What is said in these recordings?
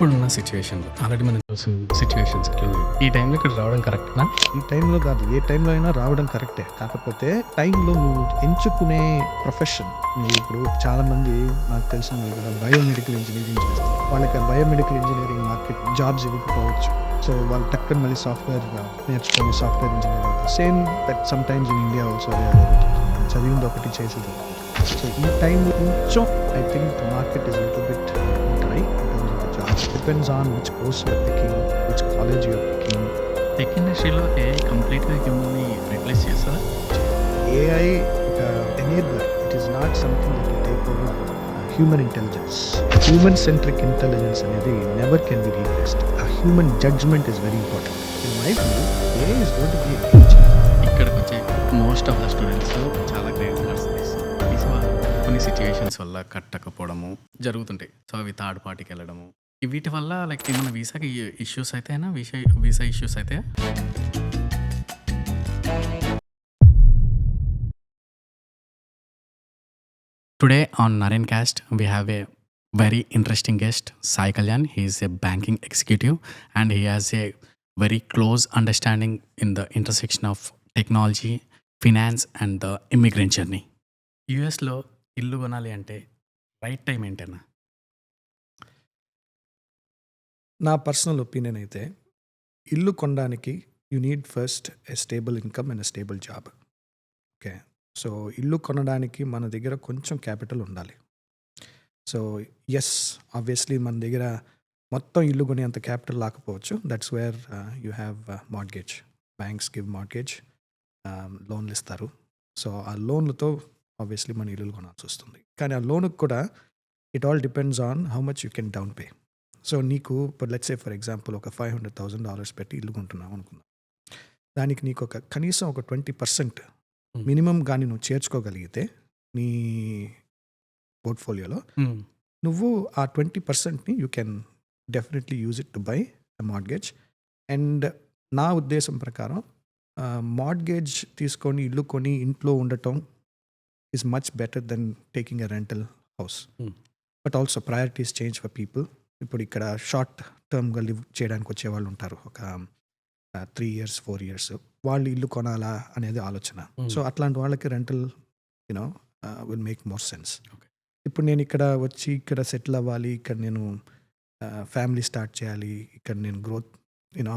ఇప్పుడున్న సిచ్యువేషన్‌లో ఆల్రెడీ మనం చూసిన సిచ్యువేషన్స్ ఈ టైంలో ఇక్కడ రావడం కరెక్టేనా? ఈ టైంలో కాదు, ఏ టైంలో అయినా రావడం కరెక్టే. కాకపోతే టైంలో నువ్వు ఎంచుకునే ప్రొఫెషన్, నువ్వు ఇప్పుడు చాలామంది నాకు తెలిసిన వాళ్ళు కూడా బయోమెడికల్ ఇంజనీరింగ్ చేస్తారు. వాళ్ళకి ఆ బయోమెడికల్ ఇంజనీరింగ్ మార్కెట్ జాబ్స్ ఇవ్వకపోవచ్చు. సో వాళ్ళు టక్కన మళ్ళీ సాఫ్ట్వేర్ నేర్చుకొని సాఫ్ట్వేర్ ఇంజనీర్ అవుతారు. Same that some times in India also చదివింది ఒకటి చేసేది. సో ఈ టైంలో కొంచెం I think the market is little bit dry in terms of the jobs. Depends on which course you're picking, which college you're picking. Tech ఇండస్ట్రీలో AI కంప్లీట్‌గా హ్యూమన్‌ని replace చేస్తదా? AI ఒక enabler. It is not something that will take over human intelligence. Human centric intelligence అనేది never can be replaced. A human judgment is very important. In my view, AI is going to be a game changer. ఇక్కడికి వచ్చే most of the students చాలా great marks తీస్తారు. కొన్ని situations వల్ల కట్టకపోవడము జరుగుతుంటాయి. So అవి third పార్టీకి వెళ్ళడము వీటి వల్ల లైక్ ఏమైనా వీసాకి ఇష్యూస్ అయితేనా వీసా ఇష్యూస్ అయితే Today on Narencast, we have a very interesting guest, Sai Kalyan. He is a banking executive and he has a very close understanding in the intersection of technology, finance and the immigrant journey. యూఎస్లో ఇల్లు కొనాలి అంటే right time ఏంటన్నా? నా personal opinion అయితే ఇల్లు కొనడానికి you need first a stable income and a stable job. Okay, so ఇల్లు కొనడానికి మన దగ్గర కొంచెం క్యాపిటల్ ఉండాలి. సో ఎస్, ఆబ్వియస్లీ మన దగ్గర మొత్తం ఇల్లు కొనేంత క్యాపిటల్ లేకపోవచ్చు. That's where you have mortgage. Banks give mortgage, లోన్లు ఇస్తారు. సో ఆ లోన్లతో ఆబ్వియస్లీ మన ఇల్లు కొనాల్సి వస్తుంది. కానీ ఆ లోన్కి కూడా it all depends on how much you can down pay. So నీకు ఇప్పుడు లెట్స్ సే ఫర్ ఎగ్జాంపుల్ ఒక $500,000 పెట్టి ఇల్లు కొంటున్నావు అనుకుందాం. దానికి నీకు కనీసం ఒక 20% మినిమం కానీ నువ్వు చేర్చుకోగలిగితే నీ పోర్ట్ఫోలియోలో నువ్వు ఆ 20%ని you can definitely use it to buy a mortgage. And నా ఉద్దేశం ప్రకారం మార్ట్గేజ్ తీసుకొని ఇల్లు కొని ఇంట్లో ఉండటం is much better then taking a rental house. But also priorities change for people. ఇప్పుడు ఇక్కడ షార్ట్ టర్మ్గా లివ్ చేయడానికి వచ్చే వాళ్ళు ఉంటారు, ఒక 3 years 4 years. వాళ్ళు ఇల్లు కొనాలా అనేది ఆలోచన. సో అట్లాంటి వాళ్ళకి rental you know will make more sense. ఇప్పుడు నేను ఇక్కడ వచ్చి ఇక్కడ సెటిల్ అవ్వాలి, ఇక్కడ నేను ఫ్యామిలీ స్టార్ట్ చేయాలి, ఇక్కడ నేను గ్రోత్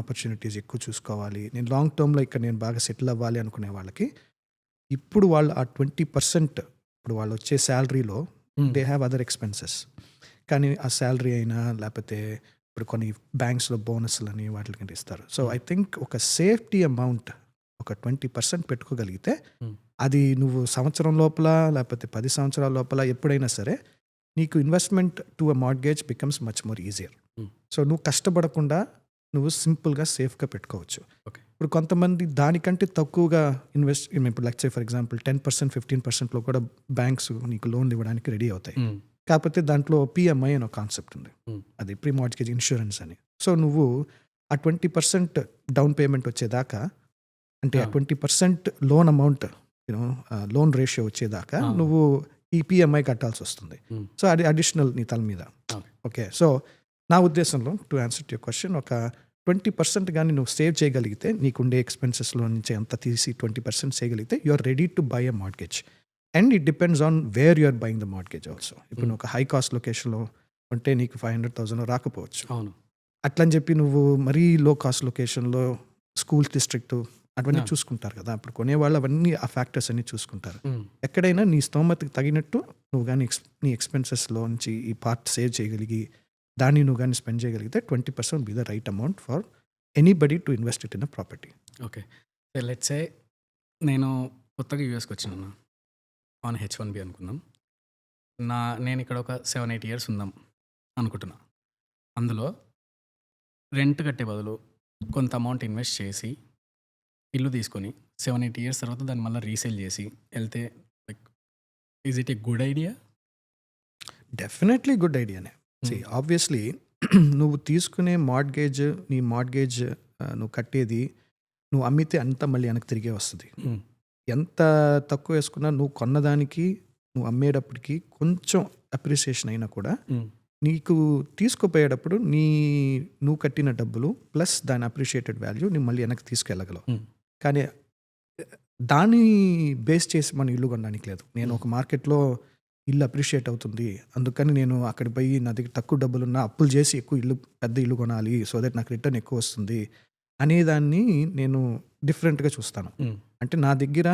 ఆపర్చునిటీస్ ఎక్కువ చూసుకోవాలి, నేను లాంగ్ టర్మ్లో ఇక్కడ నేను బాగా సెటిల్ అవ్వాలి అనుకునే వాళ్ళకి ఇప్పుడు వాళ్ళు ఆ 20% ఇప్పుడు వాళ్ళు వచ్చే శాలరీలో దే హ్యావ్ అదర్ ఎక్స్పెన్సెస్. కానీ ఆ శాలరీ అయినా లేకపోతే ఇప్పుడు కొన్ని బ్యాంక్స్లో బోనస్లు అని వాటికి ఇస్తారు. సో ఐ థింక్ ఒక సేఫ్టీ అమౌంట్ ఒక 20% పెట్టుకోగలిగితే అది నువ్వు సంవత్సరం లోపల లేకపోతే 10 సంవత్సరాల లోపల ఎప్పుడైనా సరే నీకు investment to a mortgage becomes much more easier. So నువ్వు కష్టపడకుండా నువ్వు సింపుల్గా సేఫ్గా పెట్టుకోవచ్చు. ఇప్పుడు కొంతమంది దానికంటే తక్కువగా ఇన్వెస్ట్, ఇప్పుడు లెట్స్ సే ఫర్ ఎగ్జాంపుల్ 10% 15%లో కూడా బ్యాంక్స్ నీకు లోన్లు ఇవ్వడానికి రెడీ అవుతాయి. కాకపోతే దాంట్లో పిఎంఐ అని ఒక కాన్సెప్ట్ ఉంది, అది ప్రీ మార్ట్గేజ్ ఇన్సూరెన్స్ అని. సో నువ్వు ఆ 20% డౌన్ పేమెంట్ వచ్చేదాకా, అంటే ఆ 20% లోన్ అమౌంట్ లోన్ రేషియో వచ్చేదాకా నువ్వు ఈ పిఎంఐ కట్టాల్సి వస్తుంది. సో అది అడిషనల్ నీ తల మీద. ఓకే, సో నా ఉద్దేశంలో టు ఆన్సర్ యువర్ క్వశ్చన్, ఒక 20% కానీ నువ్వు సేవ్ చేయగలిగితే నీకుండే ఎక్స్పెన్సెస్లో నుంచి అంత తీసి 20% చేయగలిగితే you are ready to buy a mortgage. And it depends on where you are buying the mortgage also. ఇప్పుడు నువ్వు ఒక హై కాస్ట్ లొకేషన్లో ఉంటే నీకు 500,000 రాకపోవచ్చు. అవును, అట్లని చెప్పి నువ్వు మరీ లో కాస్ట్ లొకేషన్లో స్కూల్ డిస్ట్రిక్ట్ అవన్నీ చూసుకుంటారు కదా. అప్పుడు కొనేవాళ్ళు అవన్నీ ఆ ఫ్యాక్టర్స్ అన్ని చూసుకుంటారు. ఎక్కడైనా నీ స్తోమతకి తగినట్టు నువ్వు కానీ నీ ఎక్స్పెన్సెస్లో నుంచి ఈ పార్ట్ సేవ్ చేయగలిగి దాన్ని నువ్వు కానీ స్పెండ్ చేయగలిగితే 20% be the right amount for anybody to invest it in a property. Okay, let's say నేను కొత్తగా యూఎస్కి వచ్చినాను ఆన్ H1B అనుకుందాం. నేను ఇక్కడ ఒక 7-8 years ఉందాం అనుకుంటున్నా. అందులో రెంట్ కట్టే బదులు కొంత అమౌంట్ ఇన్వెస్ట్ చేసి ఇల్లు తీసుకొని 7-8 years తర్వాత దాన్ని మళ్ళీ రీసేల్ చేసి వెళ్తే like is it a good idea? Definitely good ఐడియానే. ఆబ్వియస్లీ నువ్వు తీసుకునే మార్ట్గేజ్, నీ మార్ట్గేజ్ నువ్వు కట్టేది నువ్వు అమ్మితే అంతా మళ్ళీ వెనక్కి తిరిగే వస్తుంది. ఎంత తక్కువ వేసుకున్నా నువ్వు కొన్నదానికి నువ్వు అమ్మేటప్పటికి కొంచెం అప్రిసియేషన్ అయినా కూడా నీకు తీసుకుపోయేటప్పుడు నువ్వు కట్టిన డబ్బులు ప్లస్ దాని అప్రిషియేటెడ్ వాల్యూ నువ్వు మళ్ళీ వెనక్కి తీసుకెళ్ళగలవు. కానీ దాన్ని బేస్ చేసి మనం ఇల్లు కొనడానికి లేదు. నేను ఒక మార్కెట్లో ఇల్లు అప్రిషియేట్ అవుతుంది, అందుకని నేను అక్కడ పోయి నా దగ్గర తక్కువ డబ్బులున్నా అప్పులు చేసి పెద్ద ఇల్లు కొనాలి సో దట్ నాకు రిటర్న్ ఎక్కువ వస్తుంది అనేదాన్ని నేను డిఫరెంట్గా చూస్తాను. అంటే నా దగ్గర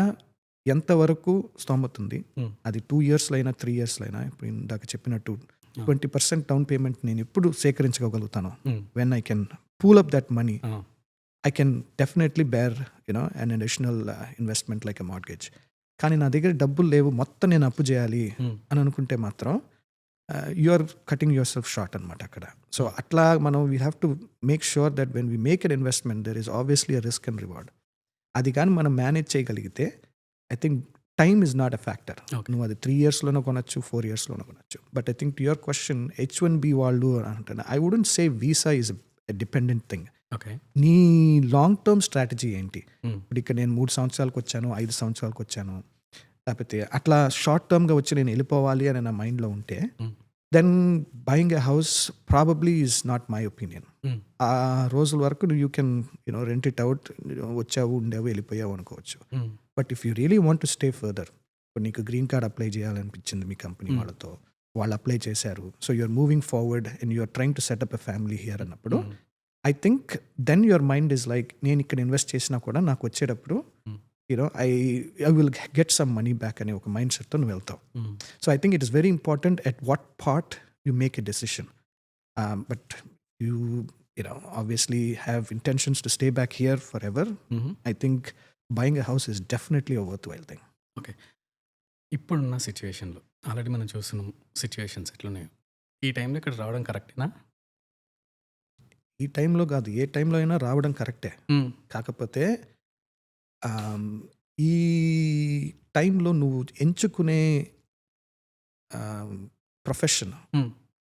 ఎంతవరకు స్తోమత ఉంది, అది 2 yearsలో అయినా 3 yearsలో అయినా, ఇప్పుడు ఇందాక చెప్పినట్టు 20% డౌన్ పేమెంట్ నేను ఎప్పుడు సేకరించగలుగుతాను. When I can pool up that money, I can definitely bear, an additional investment like a mortgage. కానీ నా దగ్గర డబ్బులు లేవు, మొత్తం నేను అప్పు చేయాలి అని అనుకుంటే మాత్రం you are cutting yourself short అనమాట అక్కడ. సో అట్లా మనం we have to make sure that when we make an investment there is obviously a risk and reward. అది కానీ మనం మేనేజ్ చేయగలిగితే I think time is not a factor. నువ్వు అది 3 yearsలోనో కొనొచ్చు, 4 yearsలోనో కొనొచ్చు. But I think to your question H1B వాళ్ళు అంటున్నా, I wouldn't say visa is a dependent thing. నీ లాంగ్ టర్మ్ స్ట్రాటజీ ఏంటి? ఇప్పుడు ఇక్కడ నేను 3 సంవత్సరాలకు వచ్చాను, 5 సంవత్సరాలకు వచ్చాను, లేకపోతే అట్లా షార్ట్ టర్మ్గా వచ్చి నేను వెళ్ళిపోవాలి అని నా మైండ్లో ఉంటే then buying a house probably is not my opinion. ఆ రోజుల వరకు you can rent it out, వచ్చావు ఉండేవు వెళ్ళిపోయావు అనుకోవచ్చు. But if you really want to stay further, ఇప్పుడు నీకు గ్రీన్ కార్డ్ అప్లై చేయాలనిపించింది మీ కంపెనీ వాళ్ళతో, వాళ్ళు అప్లై చేశారు, so you're moving forward and you're trying to set up a family here అన్నప్పుడు I think then your mind is like, నేను ఇక్కడ ఇన్వెస్ట్ చేసినా కూడా నాకు వచ్చేటప్పుడు I will get some money back అనే ఒక మైండ్ సెట్తో నువ్వు వెళ్తావు. So I think it is very important at what part you make a decision. But you obviously have intentions to stay back here forever, I think buying a house is definitely a worthwhile thing. Okay, ఇప్పుడున్న సిచ్యువేషన్లో already మనం చూస్తున్నాం situations ఎట్లున్నాయో, ఈ టైంలో ఇక్కడ రావడం కరెక్టేనా? ఈ టైంలో కాదు, ఏ టైంలో అయినా రావడం కరెక్టే. కాకపోతే ఈ టైంలో నువ్వు ఎంచుకునే ప్రొఫెషన్,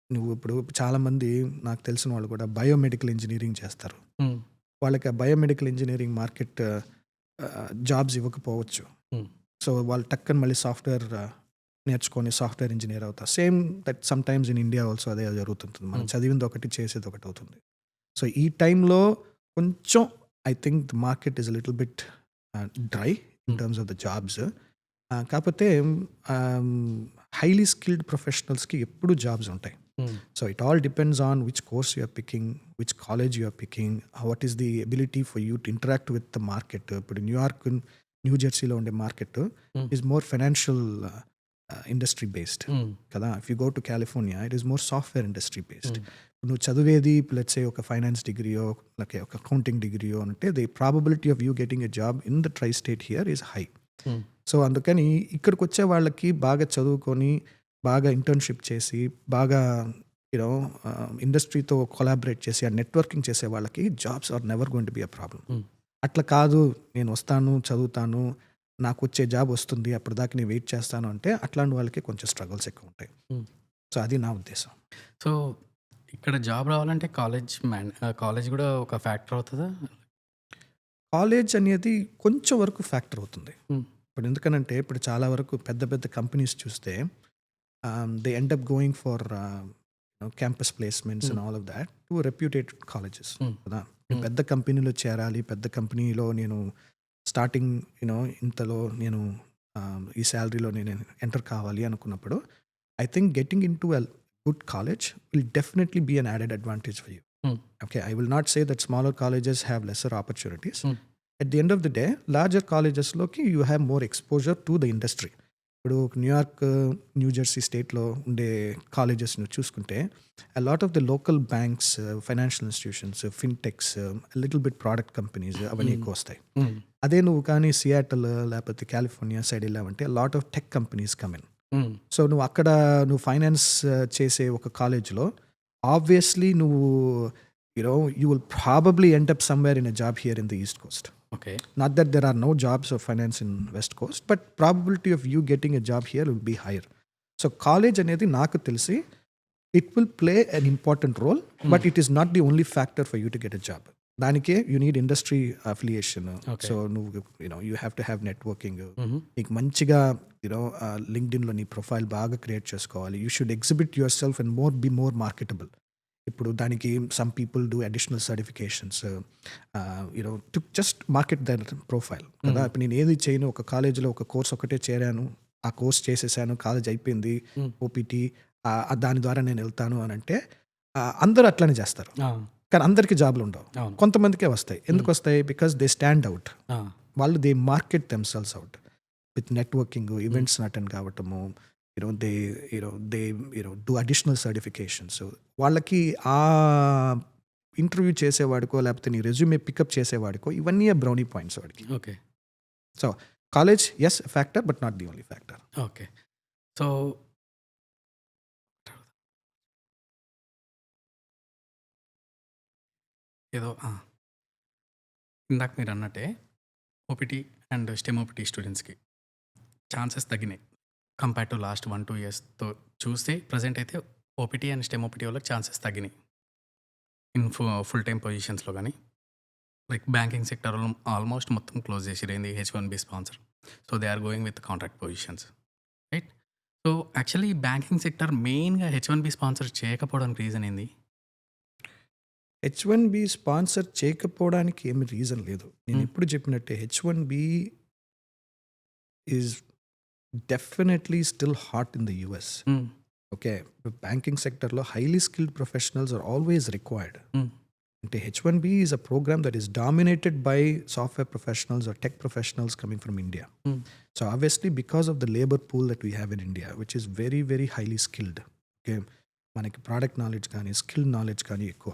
నువ్వు ఇప్పుడు చాలామంది నాకు తెలిసిన వాళ్ళు కూడా బయోమెడికల్ ఇంజనీరింగ్ చేస్తారు. వాళ్ళకి ఆ బయోమెడికల్ ఇంజనీరింగ్ మార్కెట్ జాబ్స్ ఇవ్వకపోవచ్చు. సో వాళ్ళు టక్కని మళ్ళీ సాఫ్ట్వేర్ నేర్చుకొని సాఫ్ట్వేర్ ఇంజనీర్ అవుతారు. Same that some times in India also అదే జరుగుతుంటుంది. మనం చదివింది ఒకటి, చేసేది ఒకటి అవుతుంది. సో ఈ టైంలో కొంచెం I think the market is little bit dry in terms of the jobs. కాకపోతే హైలీ స్కిల్డ్ ప్రొఫెషనల్స్కి ఎప్పుడు జాబ్స్ ఉంటాయి. So it all depends on which course you are picking, which college you are picking, what is the ability for you to interact with the market. But in New York, New Jersey lo unde market is more financial industry based. Kada if you go to California, it is more software industry based. Nu chaduvedi let's say oka finance degree or like oka accounting degree ante the probability of you getting a job in the tri-state here is high. So andukani ikkadiki vache vallaki baga chaduvukoni బాగా internship చేసి బాగా ఇండస్ట్రీతో collaborate చేసి ఆ networking చేసే వాళ్ళకి jobs are never going to be a problem. అట్లా కాదు, నేను వస్తాను చదువుతాను నాకు వచ్చే జాబ్ వస్తుంది అప్పటిదాకా నేను వెయిట్ చేస్తాను అంటే అట్లాంటి వాళ్ళకి కొంచెం స్ట్రగుల్స్ ఎక్కువ ఉంటాయి. సో అది నా ఉద్దేశం. సో ఇక్కడ జాబ్ రావాలంటే కాలేజ్ కూడా ఒక ఫ్యాక్టర్ అవుతుందా? కాలేజ్ అనేది కొంచెం వరకు ఫ్యాక్టర్ అవుతుంది. ఇప్పుడు ఎందుకనంటే ఇప్పుడు చాలా వరకు పెద్ద పెద్ద కంపెనీస్ చూస్తే they end up going for campus placements and all of that to reputed colleges. కదా పెద్ద కంపెనీలో చేరాలి, పెద్ద కంపెనీలో నేను స్టార్టింగ్ ఇంతలో నేను ఈ శాలరీలో నేను ఎంటర్ కావాలి అనుకున్నప్పుడు I think getting in to a good college will definitely be an added advantage for you. Okay, I will not say that smaller colleges have lesser opportunities. At the end of the day larger కాలేజెస్లోకి you have more exposure to the industry. ఇప్పుడు New York, New Jersey స్టేట్లో ఉండే కాలేజెస్ను చూసుకుంటే a lot of the local banks, financial institutions, fintechs, a little bit product companies అవన్నీ ఎక్కువ వస్తాయి. అదే నువ్వు కానీ సియాటల్ లేకపోతే కాలిఫోర్నియా సైడ్ వెళ్ళావంటే lot of tech companies come in. So నువ్వు అక్కడ నువ్వు ఫైనాన్స్ చేసే ఒక కాలేజ్లో ఆబ్వియస్లీ నువ్వు you will probably end up somewhere in a job here in the East Coast. Okay. Not that there are no jobs of finance in West Coast, but probability of you getting a job here will be higher. So college anedi naaku telisi it will play an important role, but it is not the only factor for you to get a job. దానికే you need industry affiliation. Okay. So నువ్వు you have to have networking. Mhm. నీకు మంచిగా లింక్డ్ఇన్లో నీ profile బాగా create చేసుకోవాలి. You should exhibit your self and be more marketable. ఇప్పుడు దానికి some people do additional certifications to just market their profile కదా. ఇప్పుడు నేను ఏది చేయను, ఒక కాలేజీలో ఒక కోర్స్ ఒకటే చేరాను, ఆ కోర్స్ చేసేసాను, కాలేజ్ అయిపోయింది, ఓపీటీ దాని ద్వారా నేను వెళ్తాను అని అంటే అందరూ అట్లనే చేస్తారు. కానీ అందరికీ జాబ్లు ఉండవు, అవును. కొంతమందికే వస్తాయి. ఎందుకు వస్తాయి? Because they stand out. వాళ్ళు they market themselves out with networking, events attend కావటము, దే డూ అడిషనల్ సర్టిఫికేషన్స్. వాళ్ళకి ఆ ఇంటర్వ్యూ చేసేవాడికో లేకపోతే నీ రెజ్యూమే పికప్ చేసేవాడికో ఇవన్నీ బ్రౌనీ పాయింట్స్ వాడికి. Okay. So college is factor but not the only factor. Okay. So ఏదో ఇందాక మీరు అన్నట్టే ఓపీటీ అండ్ స్టెమ్ ఓపీటీ స్టూడెంట్స్కి ఛాన్సెస్ తగ్గినాయి కంపేర్ టు లాస్ట్ 1-2 ఇయర్స్తో చూస్తే. ప్రజెంట్ అయితే ఓపీటీ అండ్ స్టెమ్ ఓపీటీ వాళ్ళకి ఛాన్సెస్ తగ్గినాయి ఇన్ ఫుల్ టైం పొజిషన్స్లో. కానీ లైక్ బ్యాంకింగ్ సెక్టర్ ఆల్మోస్ట్ మొత్తం క్లోజ్ చేసిరైంది H1B sponsor. So they are going with contract positions, right? So actually banking sector మెయిన్గా H1B స్పాన్సర్ చేయకపోవడానికి రీజన్ ఏంది? H1B sponsor చేయకపోవడానికి ఏమి reason లేదు. నేను ఎప్పుడు చెప్పినట్టే H1B is definitely still hot in the US. Okay, banking సెక్టర్లో highly skilled professionals are always required. అంటే H1B is a program that is dominated by software professionals or tech professionals coming from India. So obviously because of the labour pool that we have in India which is very very highly skilled. Okay, మనకి product knowledge కానీ skill knowledge కానీ ఎక్కువ.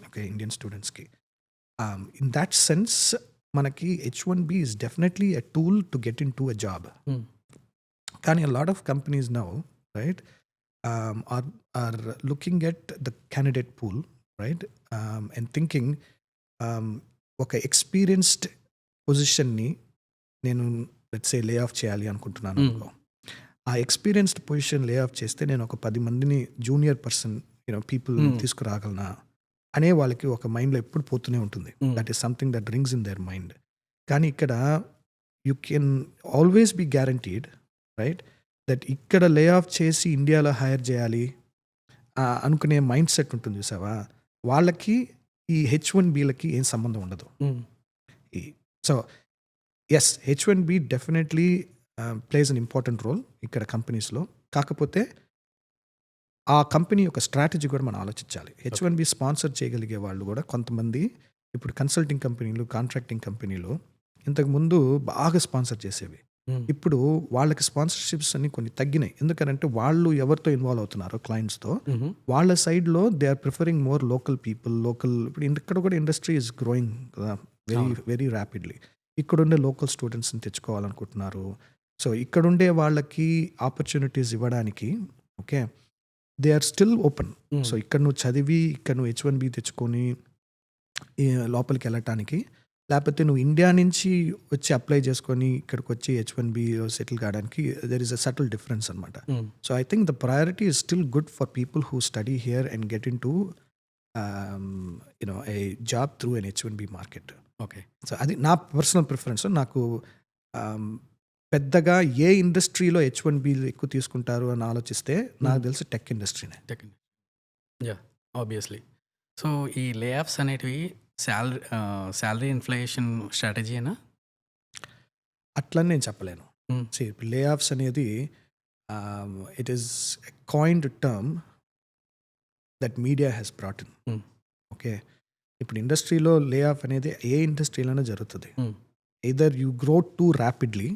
Okay, Indian స్టూడెంట్స్కి in that sense మనకి H1B is definitely a tool to get in to a job. కానీ a lot of companies now, right, are looking at the candidate pool, right, and thinking ఒక experienced పొజిషన్ని నేను let's say lay off చేయాలి అనుకుంటున్నాను అనుకో. ఆ experienced position lay off చేస్తే నేను ఒక 10 మందిని జూనియర్ పర్సన్ పీపుల్ తీసుకురాగలనా అనే వాళ్ళకి ఒక మైండ్లో ఎప్పుడు పోతూనే ఉంటుంది. That is something that rings in their mind. కానీ ఇక్కడ you can always be guaranteed, right, that ఇక్కడ లే ఆఫ్ చేసి ఇండియాలో హైర్ చేయాలి అనుకునే మైండ్ సెట్ ఉంటుంది చూసావా, వాళ్ళకి ఈ H1Bలకి ఏం సంబంధం ఉండదు. So yes, H1B definitely plays an important role ఇక్కడ కంపెనీస్లో. కాకపోతే ఆ కంపెనీ యొక్క స్ట్రాటజీ కూడా మనం ఆలోచించాలి. H1B స్పాన్సర్ చేయగలిగే వాళ్ళు కూడా కొంతమంది ఇప్పుడు కన్సల్టింగ్ కంపెనీలు, కాంట్రాక్టింగ్ కంపెనీలు ఇంతకుముందు బాగా స్పాన్సర్ చేసేవి. ఇప్పుడు వాళ్ళకి స్పాన్సర్షిప్స్ అన్ని కొన్ని తగ్గినాయి. ఎందుకంటే వాళ్ళు ఎవరితో ఇన్వాల్వ్ అవుతున్నారో క్లయింట్స్తో, వాళ్ళ సైడ్లో they are preferring more local people. ఇప్పుడు ఇక్కడ కూడా ఇండస్ట్రీ ఈజ్ గ్రోయింగ్ కదా వెరీ వెరీ ర్యాపిడ్లీ. ఇక్కడుండే లోకల్ స్టూడెంట్స్ని తెచ్చుకోవాలనుకుంటున్నారు. సో ఇక్కడుండే వాళ్ళకి ఆపర్చునిటీస్ ఇవ్వడానికి okay they are still open. So ఇక్కడ నువ్వు చదివి ఇక్కడ నువ్వు H1B తెచ్చుకొని లోపలికి వెళ్ళటానికి, లేకపోతే నువ్వు ఇండియా నుంచి వచ్చి అప్లై చేసుకొని ఇక్కడికి వచ్చి H1B సెటిల్ కావడానికి there is a subtle difference అనమాట. So I think the priority is still good for people who study here and get in to a job through an H1B market. Okay, so అది నా personal preference. నాకు పెద్దగా ఏ ఇండస్ట్రీలో H1B ఎక్కువ తీసుకుంటారు అని ఆలోచిస్తే నాకు తెలిసి టెక్ ఇండస్ట్రీనే. Yeah, obviously. సో ఈ లే ఆఫ్స్ అనేటివి శాలరీ ఇన్ఫ్లేషన్ స్ట్రాటజీనా? అట్లని నేను చెప్పలేను. ఇప్పుడు లే ఆఫ్స్ అనేది it is a coined term that media has brought in. Okay, ఇప్పుడు ఇండస్ట్రీలో లే ఆఫ్ అనేది ఏ ఇండస్ట్రీలోనే జరుగుతుంది. Either you grow two rapidly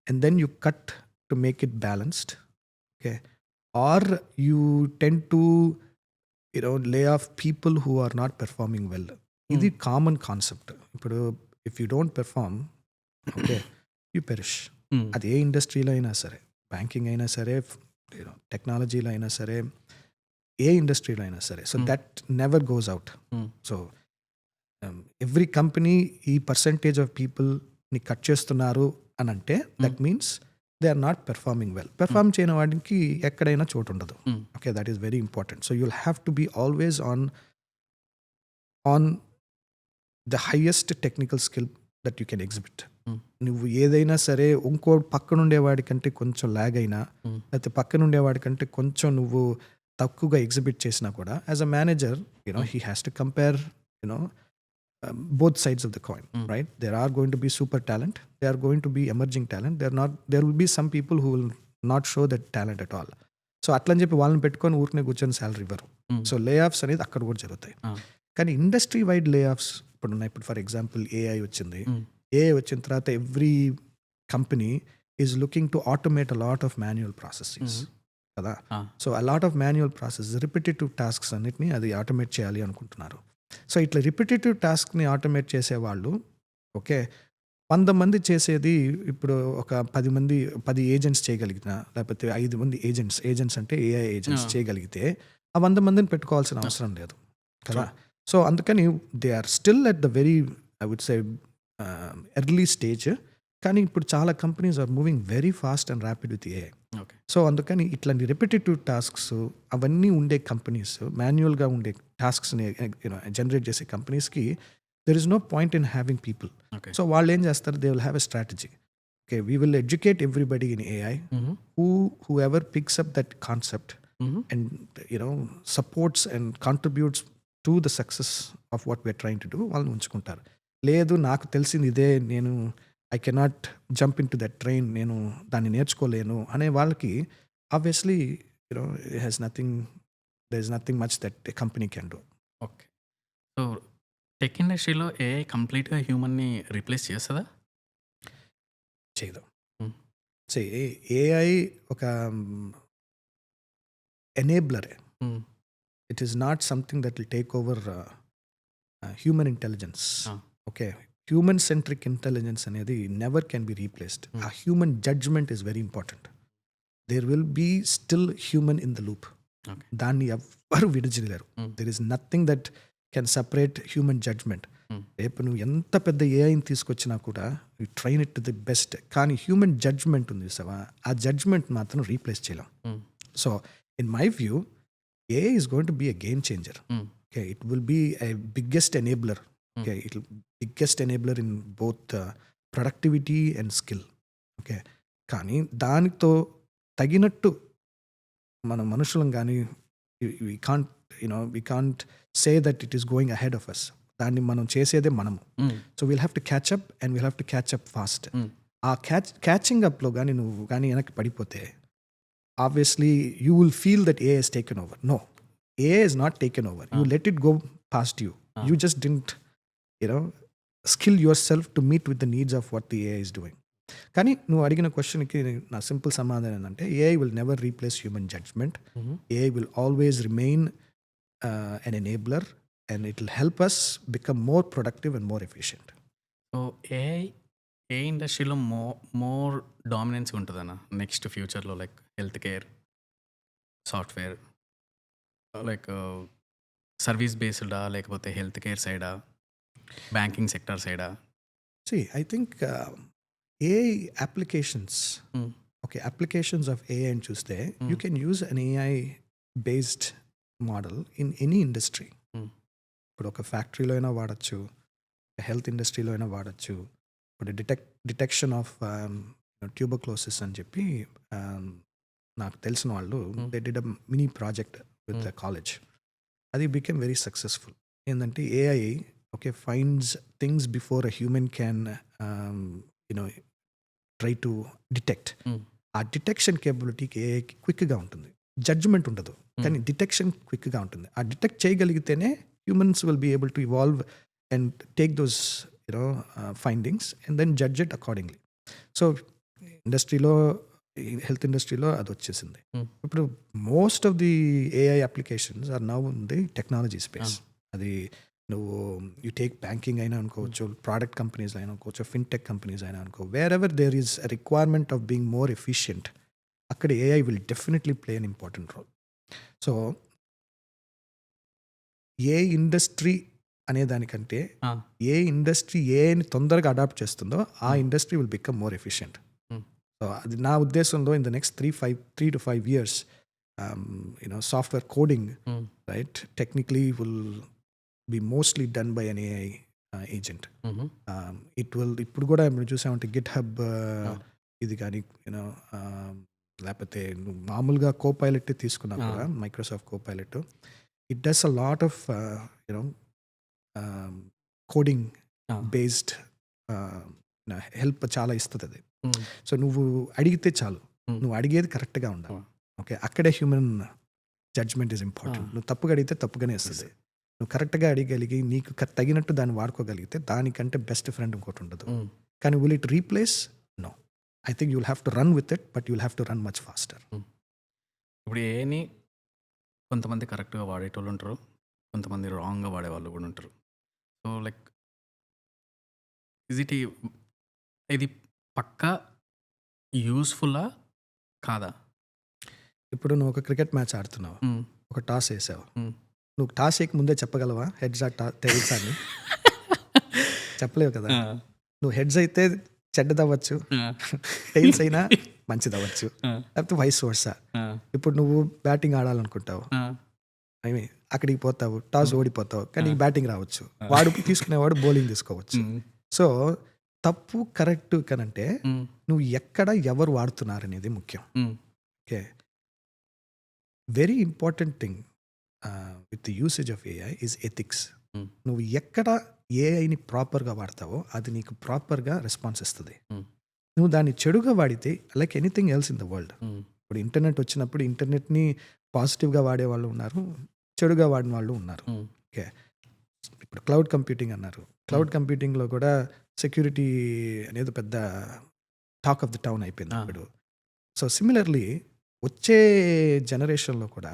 and then you cut to make it balanced, okay, or you tend to lay off people who are not performing well. Idi common concept. Ippudu if you don't perform, okay, you perish. Adi ఏ ఇండస్ట్రీలో అయినా సరే, banking అయినా సరే, టెక్నాలజీలో అయినా సరే, ఏ ఇండస్ట్రీలో అయినా సరే. So that never goes out. So every company ఈ పర్సంటేజ్ ఆఫ్ పీపుల్ని కట్ చేస్తున్నారు అని అంటే that means they are not performing well. Perform చేయని వాడికి ఎక్కడైనా చోటు ఉండదు. Okay, that is very important. So you will have to be always on the highest technical skill that you can exhibit. Hmm. నువ్వు ఏదైనా సరే ఇంకో పక్కన ఉండేవాడి కంటే కొంచెం ల్యాగ్ అయినా, Hmm. లేకపోతే పక్కన ఉండేవాడి కంటే కొంచెం నువ్వు తక్కువగా ఎగ్జిబిట్ చేసినా కూడా as a manager he has to compare both sides of the coin, right? There are going to be super talent, there are going to be emerging talent, there will be some people who will not show that talent at all. So అట్లని చెప్పి వాళ్ళని పెట్టుకొని ఊరినే కూర్చొని salary ఇవ్వరు. So లే offs అనేది అక్కడ కూడా జరుగుతాయి. కానీ ఇండస్ట్రీ వైడ్ లే ఆఫ్స్ ఇప్పుడు ఉన్నాయి. ఇప్పుడు ఫర్ ఎగ్జాంపుల్ ఏఐ వచ్చింది. ఏఐ వచ్చిన తర్వాత every company is looking to automate a lot of manual processes కదా. So a lot of manual process, repetitive tasks అన్నిటిని అది ఆటోమేట్ చేయాలి అనుకుంటున్నారు. సో ఇట్లా రిపిటేటివ్ టాస్క్ని ఆటోమేట్ చేసేవాళ్ళు 100 మంది చేసేది ఇప్పుడు ఒక 10 ఏజెంట్స్ చేయగలిగినా, లేకపోతే 5 మంది ఏజెంట్స్ అంటే ఏఐ ఏజెంట్స్ చేయగలిగితే ఆ 100 మందిని పెట్టుకోవాల్సిన అవసరం లేదు కదా. సో అందుకని they are still at the very I would say early stage. కానీ ఇప్పుడు చాలా companies are moving very fast and rapid with AI. So అందుకని ఇట్లాంటి రిపిటేటివ్ టాస్క్స్ అవన్నీ ఉండే కంపెనీస్, మాన్యువల్గా ఉండే టాస్క్స్ని జనరేట్ చేసే కంపెనీస్కి there is no point in having people. So వాళ్ళు ఏం చేస్తారు, they will have a strategy. We will educate everybody in AI whoever picks up that concept and supports and contributes to the success of what we're trying to do. వాళ్ళని ఉంచుకుంటారు. లేదు నాకు తెలిసింది ఇదే, నేను I cannot jump in to that train, నేను దాన్ని నేర్చుకోలేను అనే వాళ్ళకి obviously there is nothing much that a company can do. Okay. So tech ఇండస్ట్రీలో ఏఐ కంప్లీట్గా హ్యూమన్ని రీప్లేస్ చేస్తుందా? చేయదు. ఏఐ ఒక ఎనేబ్లరే. It is not something that will take over human intelligence. Okay, human centric intelligence అనేది నెవర్ కెన్ బి రీప్లేస్డ్. ఆ human judgement is very important. There will be still human in the loop. దాన్ని ఎవ్వరు విడిచిలేరు. There is nothing that can separate human judgement. రేపు నువ్వు ఎంత పెద్ద ఏఐని తీసుకొచ్చినా కూడా you train it to the best, కానీ హ్యూమన్ జడ్జ్మెంట్ ఉంది చూసావా, ఆ జడ్జ్మెంట్ మాత్రం రీప్లేస్ చేయలేం. So in my view AI is going to be a game changer. It will be a biggest enabler. It biggest enabler in both productivity and skill. కానీ దానితో తగినట్టు మన మనుషులం కానీ we can't say that it is going ahead of us. దాన్ని మనం చేసేదే మనము. So we'll have to catch up and we'll have to catch up fast. ఆ క్యాచింగ్ అప్లో కానీ నువ్వు కానీ వెనక్కి పడిపోతే obviously you will feel that AI is taken over. No, AI is not taken over. You let it go past you. You just didn't skill yourself to meet with the needs of what the AI is doing. కానీ నువ్వు అడిగిన క్వశ్చన్కి నా simple సమాధానం ఏంటంటే AI will never replace human judgement. AI will always remain an enabler and it will help us become more productive and more efficient. So ఏ ఇండస్ట్రీలో more dominance ఉంటుందన్న నెక్స్ట్ ఫ్యూచర్లో? Like health care, software, like service బేస్డా, లేకపోతే health care సైడా, banking sector సైడా? See, I think AI applications, applications of AI అని చూస్తే you can use an AI based model in any industry. ఇప్పుడు ఒక ఫ్యాక్టరీలో అయినా వాడచ్చు, హెల్త్ ఇండస్ట్రీలో అయినా వాడచ్చు. ఇప్పుడు డిటెక్షన్ ఆఫ్ ట్యూబర్క్లోసిస్ అని చెప్పి నాకు తెలిసిన వాళ్ళు they did a mini project with the college. అది బికెమ్ వెరీ సక్సెస్ఫుల్. ఏంటంటే AI finds things before a human can try to detect. ఆ డిటెక్షన్ కేపబిలిటీకి ఏఐకి క్విక్గా ఉంటుంది. జడ్జ్మెంట్ ఉండదు, కానీ డిటెక్షన్ క్విక్గా ఉంటుంది. ఆ డిటెక్ట్ చేయగలిగితేనే humans will be able to evolve and take those findings and then judge it accordingly. So ఇండస్ట్రీలో, హెల్త్ ఇండస్ట్రీలో అది వచ్చేసింది. ఇప్పుడు most of the AI applications are now in the technology space. అది నువ్వు యూ టేక్ బ్యాంకింగ్ అయినా అనుకోవచ్చు, product companies అయినా అనుకోవచ్చు, ఫిన్టెక్ కంపెనీస్ అయినా అనుకో, wherever there is a requirement of being more efficient, అక్కడ AI will definitely play an important role. So ఏ ఇండస్ట్రీ అనే దానికంటే ఏ ఇండస్ట్రీ ఏఐని తొందరగా అడాప్ట్ చేస్తుందో ఆ industry will become more efficient. So అది నా ఉద్దేశంలో in the next 3 to 5 years software coding, right, technically will be mostly done by an AI agent. హుహు. ఇప్పుడు కూడా ఇప్పుడు చూసామంటే గిట్ హబ్ ఆ! ఇది కానీ యూనో లేకపోతే నువ్వు మామూలుగా కోపైలట్ తీసుకున్నా ఆ! కూడా Microsoft Copilot it does a lot of you know coding ఆ! బేస్డ్ హెల్ప్ చాలా ఇస్తుంది అది. హ్మ్. సో నువ్వు అడిగితే చాలు, హ్మ్. నువ్వు అడిగేది కరెక్ట్గా ఉండాలి. ఆ! ఓకే, అక్కడే హ్యూమన్ జడ్జ్మెంట్ ఈజ్ ఆ! ఇంపార్టెంట్. నువ్వు తప్పుగా అడిగితే తప్పుగానే ఇస్తుంది. నువ్వు కరెక్ట్గా అడిగలిగి నీకు తగినట్టు దాన్ని వాడుకోగలిగితే దానికంటే బెస్ట్ ఫ్రెండ్ ఇంకోటి ఉండదు. హ్మ్. కానీ will it replace? No. I think you'll have to run with it, but you'll have to run much faster. ఇప్పుడు ఏఐని కొంతమంది కరెక్ట్‌గా వాడేటోళ్ళుంటారు. కొంతమంది రాంగ్‌గా వాడేవాళ్ళు గూడా ఉంటారు. సో, లైక్ ఇస్ ఇట్ ఇది పక్కా యూజ్‌ఫుల్లా? కాదా? ఇప్పుడు నువ్వు ఒక క్రికెట్ మ్యాచ్ ఆడుతున్నావు, హ్మ్. ఒక టాస్ వేసావు. హ్మ్. నువ్వు టాస్ వేయక ముందే చెప్పగలవా హెడ్స్ టైల్స్ అని? చెప్పలేవు కదా. ఆ! నువ్వు హెడ్స్ అయితే చెడ్డదవ్వచ్చు, ఆ! టైల్స్ అయినా మంచిదవ్వచ్చు, ఆ! లేకపోతే వైస్ వర్సా. ఆ! ఇప్పుడు నువ్వు బ్యాటింగ్ ఆడాలనుకుంటావు, ఆ! ఐ మీన్ అక్కడికి పోతావు, టాస్ ఓడిపోతావు, కానీ నీకు బ్యాటింగ్ రావచ్చు. ఆ! వాడు తీసుకునేవాడు బౌలింగ్ తీసుకోవచ్చు. హ్మ్. సో తప్పు కరెక్ట్ కనంటే హ్మ్. నువ్వు ఎక్కడ ఎవరు వాడుతున్నారు అనేది ముఖ్యం. హ్మ్. Okay, very important thing with the usage of AI is ethics. హ్మ్. నువ్వు ఎక్కడ ఏఐని ప్రాపర్గా వాడతావో అది నీకు ప్రాపర్గా రెస్పాన్స్ ఇస్తుంది. హ్మ్. నువ్వు దాన్ని చెడుగా వాడితే like anything else in the world. హ్మ్. ఇప్పుడు ఇంటర్నెట్ వచ్చినప్పుడు ఇంటర్నెట్ని పాజిటివ్గా వాడే వాళ్ళు ఉన్నారు, చెడుగా వాడిన వాళ్ళు ఉన్నారు. హ్మ్. ఓకే, ఇప్పుడు క్లౌడ్ కంప్యూటింగ్ అన్నారు. క్లౌడ్ కంప్యూటింగ్లో కూడా సెక్యూరిటీ అనేది పెద్ద టాక్ ఆఫ్ ద టౌన్ అయిపోయింది ఆ! ఇప్పుడు. సో సిమిలర్లీ వచ్చే జనరేషన్లో కూడా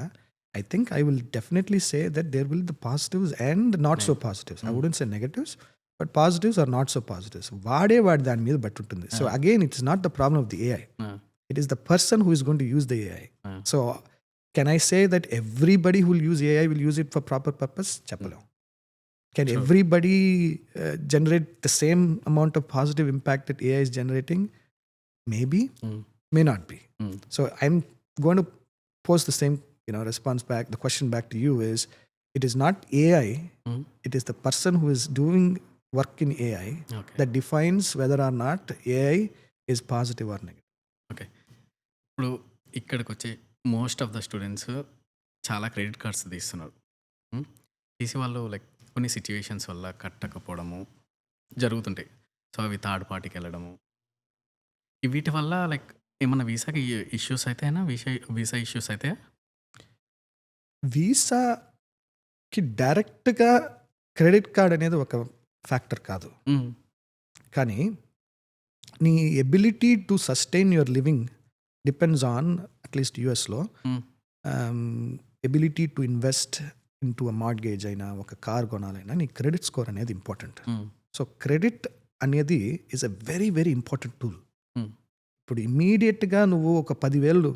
I think I will definitely say that there will the positives and not so positives. I wouldn't say negatives, but positives are not so positives. వాడి దాని మీద బట్టి ఉంటుంది. So again it's not the problem of the AI, ah! It is the person who is going to use the AI. Ah! So can I say that everybody who will use AI will use it for proper purpose? చెప్పలేం. Can True. everybody generate the same amount of positive impact that AI is generating? Maybe, హ్మ్. may not be. హ్మ్. So I'm going to pose the same, response back. The question back to you is: it is not AI; హ్మ్. it is the person who is doing work in AI okay. that defines whether or not AI is positive or negative. Okay. ఇప్పుడు ఇక్కడికొచ్చే most of the students చాలా credit cards తీస్తున్నారు. హ్మ్. తీసి వాళ్ళు like కొన్ని situations వల్ల కట్టకపోవడము జరుగుతుంటాయి. సో, అవి థర్డ్ పార్టీకెళ్ళడము. వీటి వల్ల లైక్ ఏమన్నా వీసాకి ఇష్యూస్ అయితాయా? వీసా ఇష్యూస్ అయితాయా? వీసాకి డైరెక్ట్గా క్రెడిట్ కార్డ్ అనేది ఒక ఫ్యాక్టర్ కాదు, హ్మ్. కానీ నీ ability to sustain your living depends on at least యుఎస్లో హ్మ్. Ability to invest in to a mortgage అయినా ఒక కార్ కొనాలైనా నీ క్రెడిట్ స్కోర్ అనేది ఇంపార్టెంట్. హ్మ్. సో క్రెడిట్ అనేది is a very very important tool. హ్మ్. ఇప్పుడు ఇమీడియట్గా నువ్వు ఒక 10,000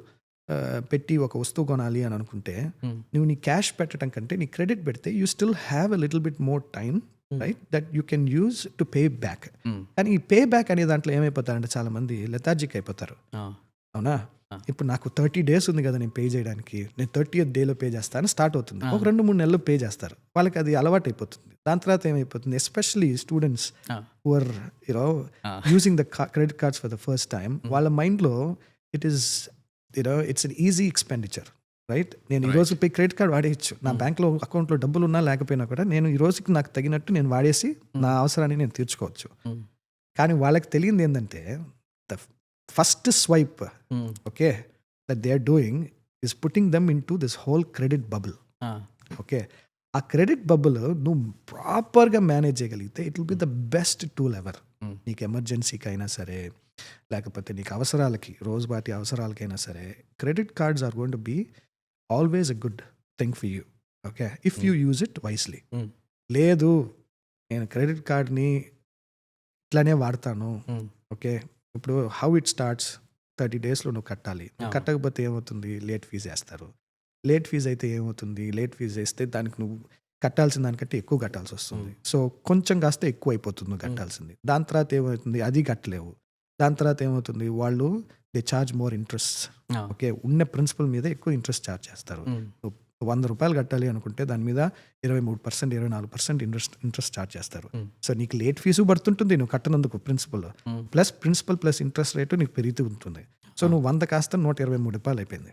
పెట్టి ఒక వస్తువు కొనాలి అని అనుకుంటే హ్మ్. నువ్వు నీ క్యాష్ పెట్టడం కంటే నీ క్రెడిట్ పెడితే you still have a little bit more time, right, that you can use to pay back. హ్మ్. కానీ ఈ పే బ్యాక్ అనే దాంట్లో ఏమైపోతారంటే చాలామంది లెథార్జిక్ అయిపోతారు. ఆ! అవునా? ఆ. ఇప్పుడు నాకు 30 days ఉంది కదా నేను పే చేయడానికి, నేను 30th డేలో పే చేస్తాను స్టార్ట్ అవుతుంది. ఒక 2-3 నెలలు పే చేస్తారు, వాళ్ళకి అది అలవాటు అయిపోతుంది. దాని తర్వాత ఏమైపోతుంది, ఎస్పెషలీ స్టూడెంట్స్ ఆ! హూ ఆర్ ఆ! Using the credit cards for the first time, వాళ్ళ మైండ్లో it is it's an easy expenditure, right. నేను ఈ రోజు పోయి క్రెడిట్ కార్డ్ వాడేయచ్చు, నా బ్యాంక్లో అకౌంట్లో డబ్బులు ఉన్నా లేకపోయినా కూడా నేను ఈ రోజుకి నాకు తగినట్టు నేను వాడేసి నా అవసరాన్ని నేను తీర్చుకోవచ్చు. హ్మ్. కానీ వాళ్ళకి తెలియంది ఏంటంటే the first swipe, hmm. Okay, that they are doing is putting them in to this whole credit bubble. Ah! Okay, ఆ క్రెడిట్ బబుల్ నువ్వు ప్రాపర్గా మేనేజ్ చేయగలిగితే it will be the best tool ever. Hmm. నీకు ఎమర్జెన్సీకి అయినా సరే, లేకపోతే నీకు అవసరాలకి రోజుపాటి అవసరాలకైనా సరే, credit cards are going to be always a good thing for you. Okay, if you use it wisely. Hmm. లేదు నేను క్రెడిట్ కార్డ్ని ఇట్లానే వాడతాను, హ్మ్. ఓకే, ఇప్పుడు హౌ ఇట్ స్టార్ట్స్ 30 daysలో నువ్వు కట్టాలి, నువ్వు అవును. కట్టకపోతే ఏమవుతుంది, లేట్ ఫీజు వేస్తారు. లేట్ ఫీజు అయితే ఏమవుతుంది, లేట్ ఫీజు వేస్తే దానికి నువ్వు కట్టాల్సిన దానికంటే ఎక్కువ కట్టాల్సి వస్తుంది. సో కొంచెం కాస్త ఎక్కువ అయిపోతుంది నువ్వు కట్టాల్సింది. దాని తర్వాత ఏమవుతుంది, అది కట్టలేవు. దాని తర్వాత ఏమవుతుంది, వాళ్ళు దే చార్జ్ మోర్ ఇంట్రెస్ట్. ఆ! ఓకే, ఉన్న ప్రిన్సిపల్ మీద ఎక్కువ ఇంట్రెస్ట్ చార్జ్ చేస్తారు. హ్మ్. నువ్వు రూ. 100 కట్టాలి అనుకుంటే దాని మీద 23%, 24% ఇంట్రెస్ట్ చార్జ్ చేస్తారు. సో నీకు లేట్ ఫీజు పడుతుంటుంది నువ్వు కట్టనందుకు ప్రిన్సిపల్ ప్లస్ ఇంట్రెస్ట్ రేటు నీకు పెరుగుతూ ఉంటుంది. సో నువ్వు 100 కాస్త రూ. 123 అయిపోయింది.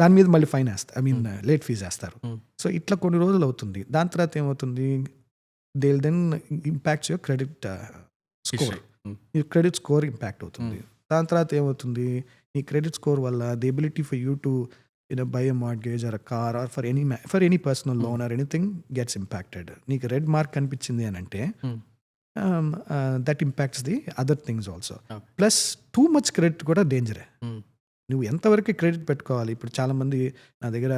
దాని మీద మళ్ళీ ఫైన్ వేస్తారు, లేట్ ఫీజు వేస్తారు. సో ఇట్లా కొన్ని రోజులు అవుతుంది. దాని తర్వాత ఏమవుతుంది, they will then impacts your credit score. ఈ క్రెడిట్ స్కోర్ ఇంపాక్ట్ అవుతుంది. దాని తర్వాత ఏమవుతుంది, ఈ క్రెడిట్ స్కోర్ వల్ల the ability for you to buy a mortgage or a car or for any personal loan or anything gets impacted. నీకు red mark కనిపించింది అని అంటే that impacts the other things also. Plus too much credit కూడా డేంజరే. నువ్వు ఎంతవరకు credit పెట్టుకోవాలి? ఇప్పుడు చాలామంది నా దగ్గర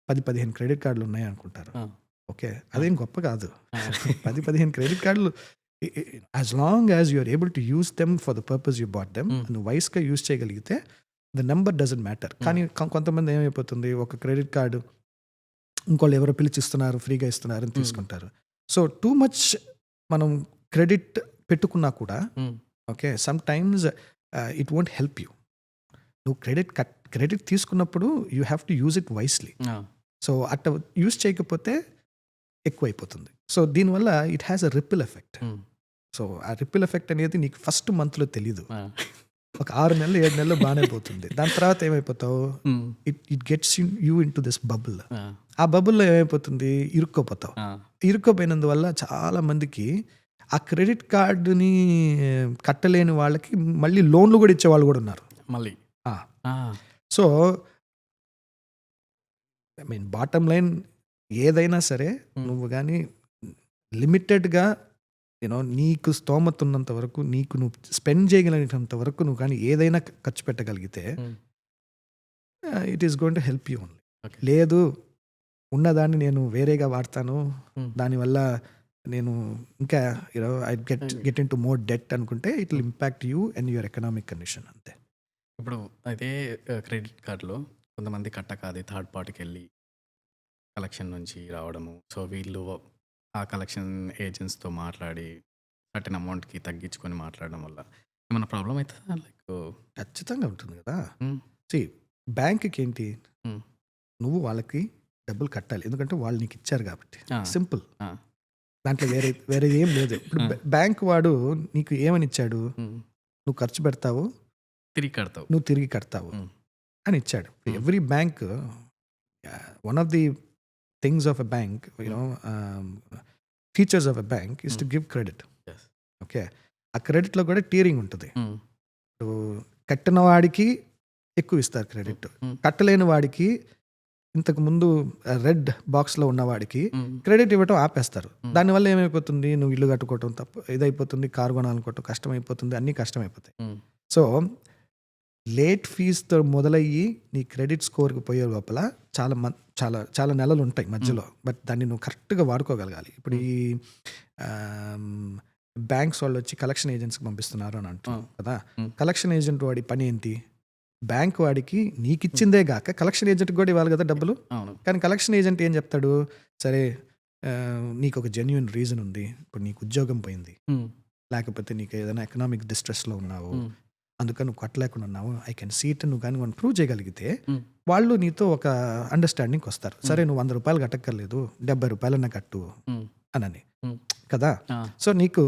10-15 క్రెడిట్ కార్డులు ఉన్నాయి అనుకుంటారు. ఓకే, అదేం గొప్ప కాదు. 10-15 క్రెడిట్ కార్డులు, as long as you are able to use them for the purpose you bought them, నువ్వు వైస్గా యూస్ చేయగలిగితే ద నెంబర్ డజంట్ మ్యాటర్. కానీ కొంతమంది ఏమైపోతుంది, ఒక క్రెడిట్ కార్డు ఇంకోళ్ళు ఎవరో పిలిచిస్తున్నారు, ఫ్రీగా ఇస్తున్నారు అని తీసుకుంటారు. సో టూ మచ్ మనం క్రెడిట్ పెట్టుకున్నా కూడా okay, some times it won't help you. నువ్వు క్రెడిట్ తీసుకున్నప్పుడు you have to use it wisely. So అట్లా యూజ్ చేయకపోతే ఎక్కువైపోతుంది. సో దీనివల్ల it has a ripple effect. So ఆ రిపిల్ ఎఫెక్ట్ అనేది నీకు ఫస్ట్ మంత్లో తెలీదు. ఒక 6 నెలలు 7 నెలలు బాగానే పోతుంది. దాని తర్వాత ఏమైపోతావు, it gets you in to this bubble. ఆ బబుల్లో ఏమైపోతుంది, ఇరుక్కోపోతావు. ఇరుక్కోపోయినందువల్ల చాలా మందికి ఆ క్రెడిట్ కార్డుని కట్టలేని వాళ్ళకి మళ్ళీ లోన్లు కూడా ఇచ్చే వాళ్ళు కూడా ఉన్నారు మళ్ళీ. సో బాటమ్ లైన్ ఏదైనా సరే నువ్వు కానీ లిమిటెడ్గా నీకు స్తోమత ఉన్నంత వరకు, నీకు నువ్వు స్పెండ్ చేయగలిగినంత వరకు నువ్వు కానీ ఏదైనా ఖర్చు పెట్టగలిగితే it is going to help you only. లేదు ఉన్నదాన్ని నేను వేరేగా వాడతాను, దానివల్ల నేను ఇంకా I get in to more debt అనుకుంటే it will impact you and your economic condition. అంతే. ఇప్పుడు అదే క్రెడిట్ కార్డులో కొంతమంది కట్టక అది థర్డ్ పార్టీకి వెళ్ళి కలెక్షన్ నుంచి రావడము. సో వీళ్ళు ఆ కలెక్షన్ ఏజెంట్స్తో మాట్లాడి సర్టెన్ అమౌంట్కి తగ్గించుకొని మాట్లాడడం వల్ల ఏమైనా ప్రాబ్లం అవుతుందా? లైక్ ఖచ్చితంగా ఉంటుంది కదా. బ్యాంక్కి ఏంటి, నువ్వు వాళ్ళకి డబ్బులు కట్టాలి, ఎందుకంటే వాళ్ళు నీకు ఇచ్చారు కాబట్టి. సింపుల్. దాంట్లో వేరే ఏం లేదు. ఇప్పుడు బ్యాంక్ వాడు నీకు ఏమని ఇచ్చాడు, నువ్వు ఖర్చు పెడతావు, నువ్వు తిరిగి కడతావు అని ఇచ్చాడు. Every bank, one of the things of a bank, features of a bank is to give credit. Okay, ఆ క్రెడిట్లో కూడా టీరింగ్ ఉంటుంది. ఇప్పుడు కట్టిన వాడికి ఎక్కువ ఇస్తారు క్రెడిట్, కట్టలేని వాడికి, ఇంతకు ముందు రెడ్ బాక్స్లో ఉన్నవాడికి క్రెడిట్ ఇవ్వటం ఆపేస్తారు. దానివల్ల ఏమైపోతుంది, నువ్వు ఇల్లు కట్టుకోవటం తప్పు ఇదైపోతుంది, కారు కొనాలనుకోవటం కష్టమైపోతుంది, అన్నీ కష్టమైపోతాయి. సో లేట్ ఫీజుతో మొదలయ్యి నీ క్రెడిట్ స్కోర్కి పోయే లోపల చాలా చాలా చాలా నెలలు ఉంటాయి మధ్యలో. బట్ దాన్ని నువ్వు కరెక్ట్గా వాడుకోగలగాలి. ఇప్పుడు ఈ బ్యాంక్స్ వాళ్ళు వచ్చి కలెక్షన్ ఏజెంట్స్కి పంపిస్తున్నారు అని అంటున్నావు కదా. కలెక్షన్ ఏజెంట్ వాడి పని ఏంటి, బ్యాంక్ వాడికి నీకు ఇచ్చిందే గాక కలెక్షన్ ఏజెంట్కి కూడా ఇవ్వాలి కదా డబ్బులు. కానీ కలెక్షన్ ఏజెంట్ ఏం చెప్తాడు, సరే నీకు ఒక జెన్యున్ రీజన్ ఉంది, ఇప్పుడు నీకు ఉద్యోగం పోయింది, లేకపోతే నీకు ఏదైనా ఎకనామిక్ డిస్ట్రెస్లో ఉన్నావు, అందుకని నువ్వు కట్టలేకుండా ఉన్నావు, ఐ కెన్ సీ ఇట్, నువ్వు కానీ మనం ప్రూవ్ చేయగలిగితే వాళ్ళు నీతో ఒక అండర్స్టాండింగ్కి వస్తారు. సరే నువ్వు ₹100 కట్టక్కర్లేదు, ₹70 కట్టు అని కదా. సో నీకు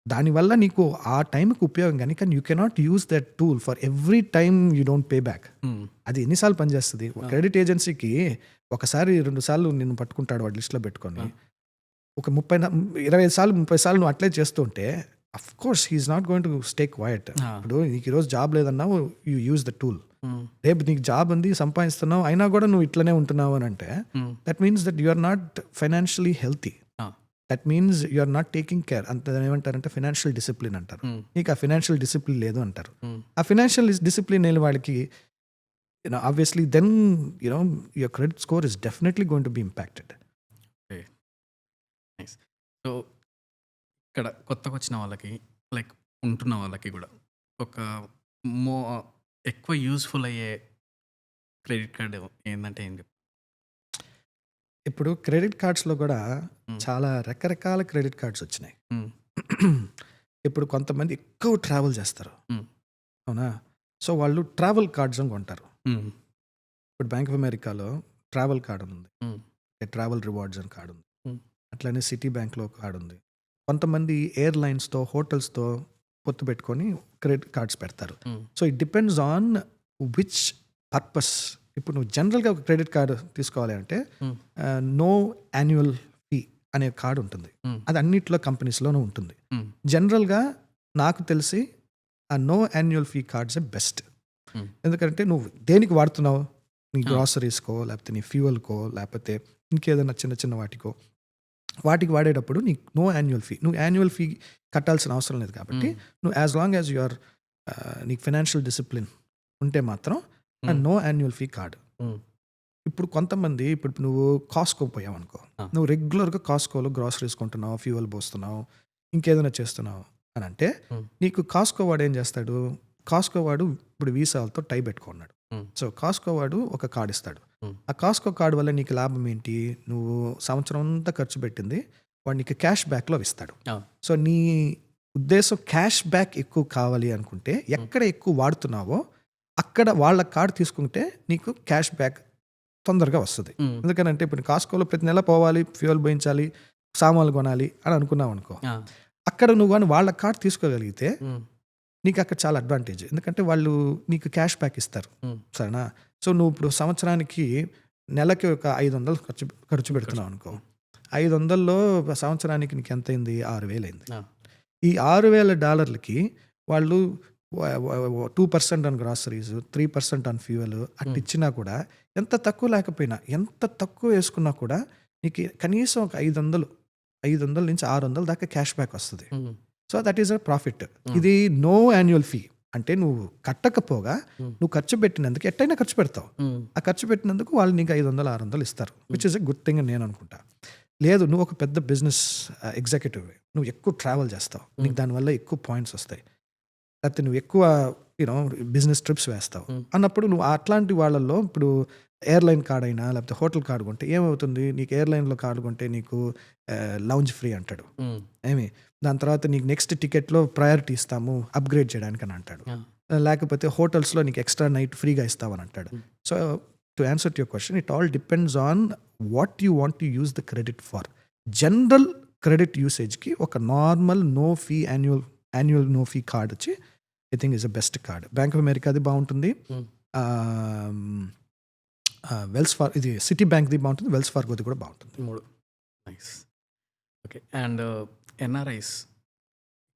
దానివల్ల నీకు ఆ టైంకి ఉపయోగం, కానీ you cannot use that tool for every time you don't pay back. అది ఎన్నిసార్లు పనిచేస్తుంది. క్రెడిట్ ఏజెన్సీకి ఒకసారి 2 సార్లు నిన్ను పట్టుకుంటాడు వాడు లిస్ట్లో పెట్టుకొని, ఒక 25 సార్లు 30 సార్లు నువ్వు అట్లే చేస్తుంటే of course he is not going to stay quiet. ఇప్పుడు నీకు ఈరోజు జాబ్ లేదన్నావు, యూ యూజ్ ద టూల్. రేపు నీకు జాబ్ ఉంది, సంపాదిస్తున్నావు, అయినా కూడా నువ్వు ఇట్లనే ఉంటున్నావు అని అంటే that means that you are not financially healthy. That means you are not taking care. అంత ఏమంటారంటే ఫైనాన్షియల్ డిసిప్లిన్ అంటారు. నీకు ఆ ఫైనాన్షియల్ డిసిప్లిన్ లేదు అంటారు. ఆ ఫైనాన్షియల్ డిసిప్లిన్ లేని వాడికి obviously then your credit score is definitely going to be impacted. So ఇక్కడ కొత్తగా వచ్చిన వాళ్ళకి, లైక్ ఉంటున్న వాళ్ళకి కూడా ఒక ఎక్కువ యూస్ఫుల్ అయ్యే క్రెడిట్ కార్డ్ ఏంటంటే ఏం చెప్తారు? ఇప్పుడు క్రెడిట్ కార్డ్స్లో కూడా చాలా రకరకాల క్రెడిట్ కార్డ్స్ వచ్చినాయి. ఇప్పుడు కొంతమంది ఎక్కువ ట్రావెల్ చేస్తారు, అవునా, సో వాళ్ళు ట్రావెల్ కార్డ్స్ అని కొంటారు. ఇప్పుడు బ్యాంక్ ఆఫ్ అమెరికాలో ట్రావెల్ కార్డ్ ఉంది, హ్మ్. ట్రావెల్ రివార్డ్స్ అని కార్డ్ ఉంది, హ్మ్. అట్లనే సిటీ బ్యాంక్లో కార్డ్ ఉంది. కొంతమంది ఎయిర్లైన్స్తో హోటల్స్తో పొత్తు పెట్టుకొని క్రెడిట్ కార్డ్స్ పెడతారు. హ్మ్. So it depends on which purpose. ఇప్పుడు నువ్వు జనరల్గా ఒక క్రెడిట్ కార్డు తీసుకోవాలి అంటే హ్మ్. నో యాన్యువల్ ఫీ అనే కార్డు ఉంటుంది. హ్మ్. అది అన్నిట్లో కంపెనీస్లోనూ ఉంటుంది. హ్మ్. జనరల్గా నాకు తెలిసి ఆ నో యాన్యువల్ ఫీ కార్డ్సే బెస్ట్. హ్మ్. ఎందుకంటే నువ్వు దేనికి వాడుతున్నావు, నీ ఆ. గ్రాసరీస్కో లేకపోతే నీ ఫ్యూయల్కో లేకపోతే ఇంకేదైనా చిన్న చిన్న వాటికి వాడేటప్పుడు నీకు నో యాన్యువల్ ఫీ, నువ్వు యాన్యువల్ ఫీ కట్టాల్సిన అవసరం లేదు. కాబట్టి హ్మ్. నువ్వు యాజ్ లాంగ్ యాజ్ యువర్ నీకు ఫైనాన్షియల్ డిసిప్లిన్ ఉంటే మాత్రం hmm. No annual fee card. Hmm. ఇప్పుడు కొంతమంది ఇప్పుడు నువ్వు కాస్కో పోయావు అనుకో, ఆ. నువ్వు రెగ్యులర్గా కాస్కోలో గ్రాసరీస్ కొంటున్నావు, ఫ్యూయల్ పోస్తున్నావు, ఇంకేదైనా చేస్తున్నావు అని అంటే హ్మ్. నీకు కాస్కో వాడు ఏం చేస్తాడు, కాస్కో వాడు ఇప్పుడు వీసాలతో టై పెట్టుకున్నాడు. హ్మ్. సో కాస్కో వాడు ఒక కార్డు ఇస్తాడు. హ్మ్. ఆ కాస్కో కార్డు వల్ల నీకు లాభం ఏంటి, నువ్వు సంవత్సరం అంతా ఖర్చు పెట్టింది వాడు నీకు క్యాష్ బ్యాక్లో ఇస్తాడు. ఆ. సో నీ ఉద్దేశం క్యాష్ బ్యాక్ ఎక్కువ కావాలి అనుకుంటే ఎక్కడ ఎక్కువ వాడుతున్నావో అక్కడ వాళ్ళ కార్డు తీసుకుంటే నీకు క్యాష్ బ్యాక్ తొందరగా వస్తుంది. హ్మ్. ఎందుకనంటే ఇప్పుడు కాస్కోలో ప్రతి నెల పోవాలి, ఫ్యూయల్ పోయించాలి, సామాన్లు కొనాలి అని అనుకున్నావు అనుకో, ఆ. అక్కడ నువ్వు కానీ వాళ్ళ కార్డు తీసుకోగలిగితే హ్మ్. నీకు అక్కడ చాలా అడ్వాంటేజ్. ఎందుకంటే వాళ్ళు నీకు క్యాష్ బ్యాక్ ఇస్తారు. హ్మ్. సరేనా? సో నువ్వు ఇప్పుడు సంవత్సరానికి నెలకి ఒక 500 ఖర్చు పెడుతున్నావు అనుకో, 500లో సంవత్సరానికి నీకు ఎంత అయింది, 6,000 అయింది. ఆ. ఈ $6,000కి వాళ్ళు 2% ఆన్ గ్రాసరీస్, 3% ఆన్ ఫ్యూయల్ అట్లా ఇచ్చినా కూడా ఎంత తక్కువ లేకపోయినా, ఎంత తక్కువ వేసుకున్నా కూడా నీకు కనీసం ఒక 500 నుంచి 600 దాకా క్యాష్ బ్యాక్ వస్తుంది. హ్మ్. So that is a profit. ఇది నో యాన్యువల్ ఫీ అంటే నువ్వు కట్టకపోగా నువ్వు ఖర్చు పెట్టినందుకు ఎట్టయినా ఖర్చు పెడతావు. హ్మ్. ఆ ఖర్చు పెట్టినందుకు వాళ్ళు నీకు 500, 600 ఇస్తారు, which is a good thing అని నేను అనుకుంటా. లేదు నువ్వు ఒక పెద్ద బిజినెస్ ఎగ్జిక్యూటివ్, నువ్వు ఎక్కువ ట్రావెల్ చేస్తావు, నీకు దానివల్ల ఎక్కువ పాయింట్స్ వస్తాయి, లేకపోతే నువ్వు ఎక్కువ బిజినెస్ ట్రిప్స్ వేస్తావు అన్నప్పుడు నువ్వు అట్లాంటి వాళ్ళల్లో ఇప్పుడు ఎయిర్లైన్ కార్డ్ అయినా లేకపోతే హోటల్ కార్డు కొంటే ఏమవుతుంది, నీకు ఎయిర్లైన్లో కార్డు కొంటే నీకు లౌంజ్ ఫ్రీ అంటాడు. హ్మ్. ఏమి దాని తర్వాత నీకు నెక్స్ట్ టికెట్లో ప్రయారిటీ ఇస్తాము అప్గ్రేడ్ చేయడానికి అని అంటాడు. ఆ. లేకపోతే హోటల్స్లో నీకు ఎక్స్ట్రా నైట్ ఫ్రీగా ఇస్తామని అంటాడు. So to answer to your question, it all depends on what you want to use the credit for. General credit యూసేజ్కి ఒక normal no fee annual no fee card వచ్చి I think is the best card. Bank of అమెరికాది బాగుంటుంది, Wells Far ఇది Citi బ్యాంక్ది బాగుంటుంది, Wells ఫార్గోది కూడా బాగుంటుంది. 3 నైస్. ఓకే. అండ్ ఎన్ఆర్ఐస్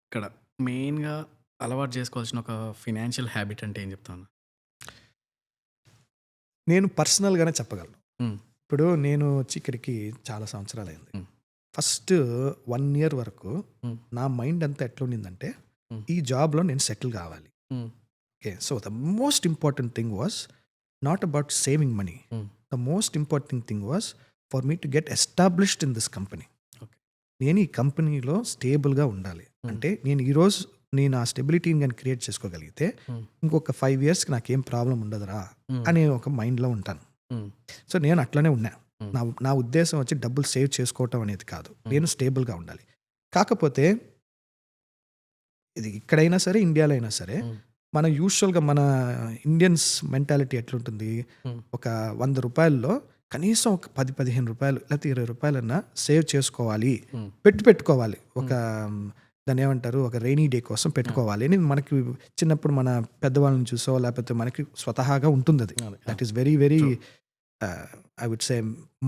ఇక్కడ మెయిన్గా అలవాటు చేసుకోవాల్సిన ఒక ఫినాన్షియల్ హ్యాబిట్ అంటే ఏం చెప్తాను? నేను పర్సనల్గానే చెప్పగలను. హ్మ్. ఇప్పుడు నేను వచ్చి ఇక్కడికి చాలా సంవత్సరాలు అయింది. హ్మ్. ఫస్ట్ 1 year వరకు హ్మ్. నా మైండ్ అంతా ఎట్లుండిందంటే Hmm. ఈ జాబ్లో నేను సెటిల్ కావాలి. Hmm. Okay, so the most important thing was not about saving money. Hmm. The most important thing was for me to get established in this company. Okay. నేను ఈ కంపెనీలో స్టేబుల్గా ఉండాలి. అంటే నేను ఆ స్టెబిలిటీని కానీ క్రియేట్ చేసుకోగలిగితే ఇంకొక 5 yearsకి నాకేం ప్రాబ్లం ఉండదురా అనే ఒక మైండ్లో ఉంటాను. సో నేను అట్లనే ఉన్నా. నా ఉద్దేశం వచ్చి డబ్బులు సేవ్ చేసుకోవటం అనేది కాదు, నేను స్టేబుల్గా ఉండాలి. కాకపోతే ఇది ఇక్కడైనా సరే ఇండియాలో అయినా సరే మన యూజువల్గా మన ఇండియన్స్ మెంటాలిటీ ఎట్లుంటుంది, ఒక 100 రూపాయల్లో కనీసం ఒక 10-15 రూపాయలు లేకపోతే 20 రూపాయలన్నా సేవ్ చేసుకోవాలి, పెట్టుకోవాలి. ఒక దాన్ని ఏమంటారు, ఒక రెయినీ డే కోసం పెట్టుకోవాలి అని మనకి చిన్నప్పుడు మన పెద్దవాళ్ళని చూసో లేకపోతే మనకి స్వతహాగా ఉంటుంది. అది that is very very I would say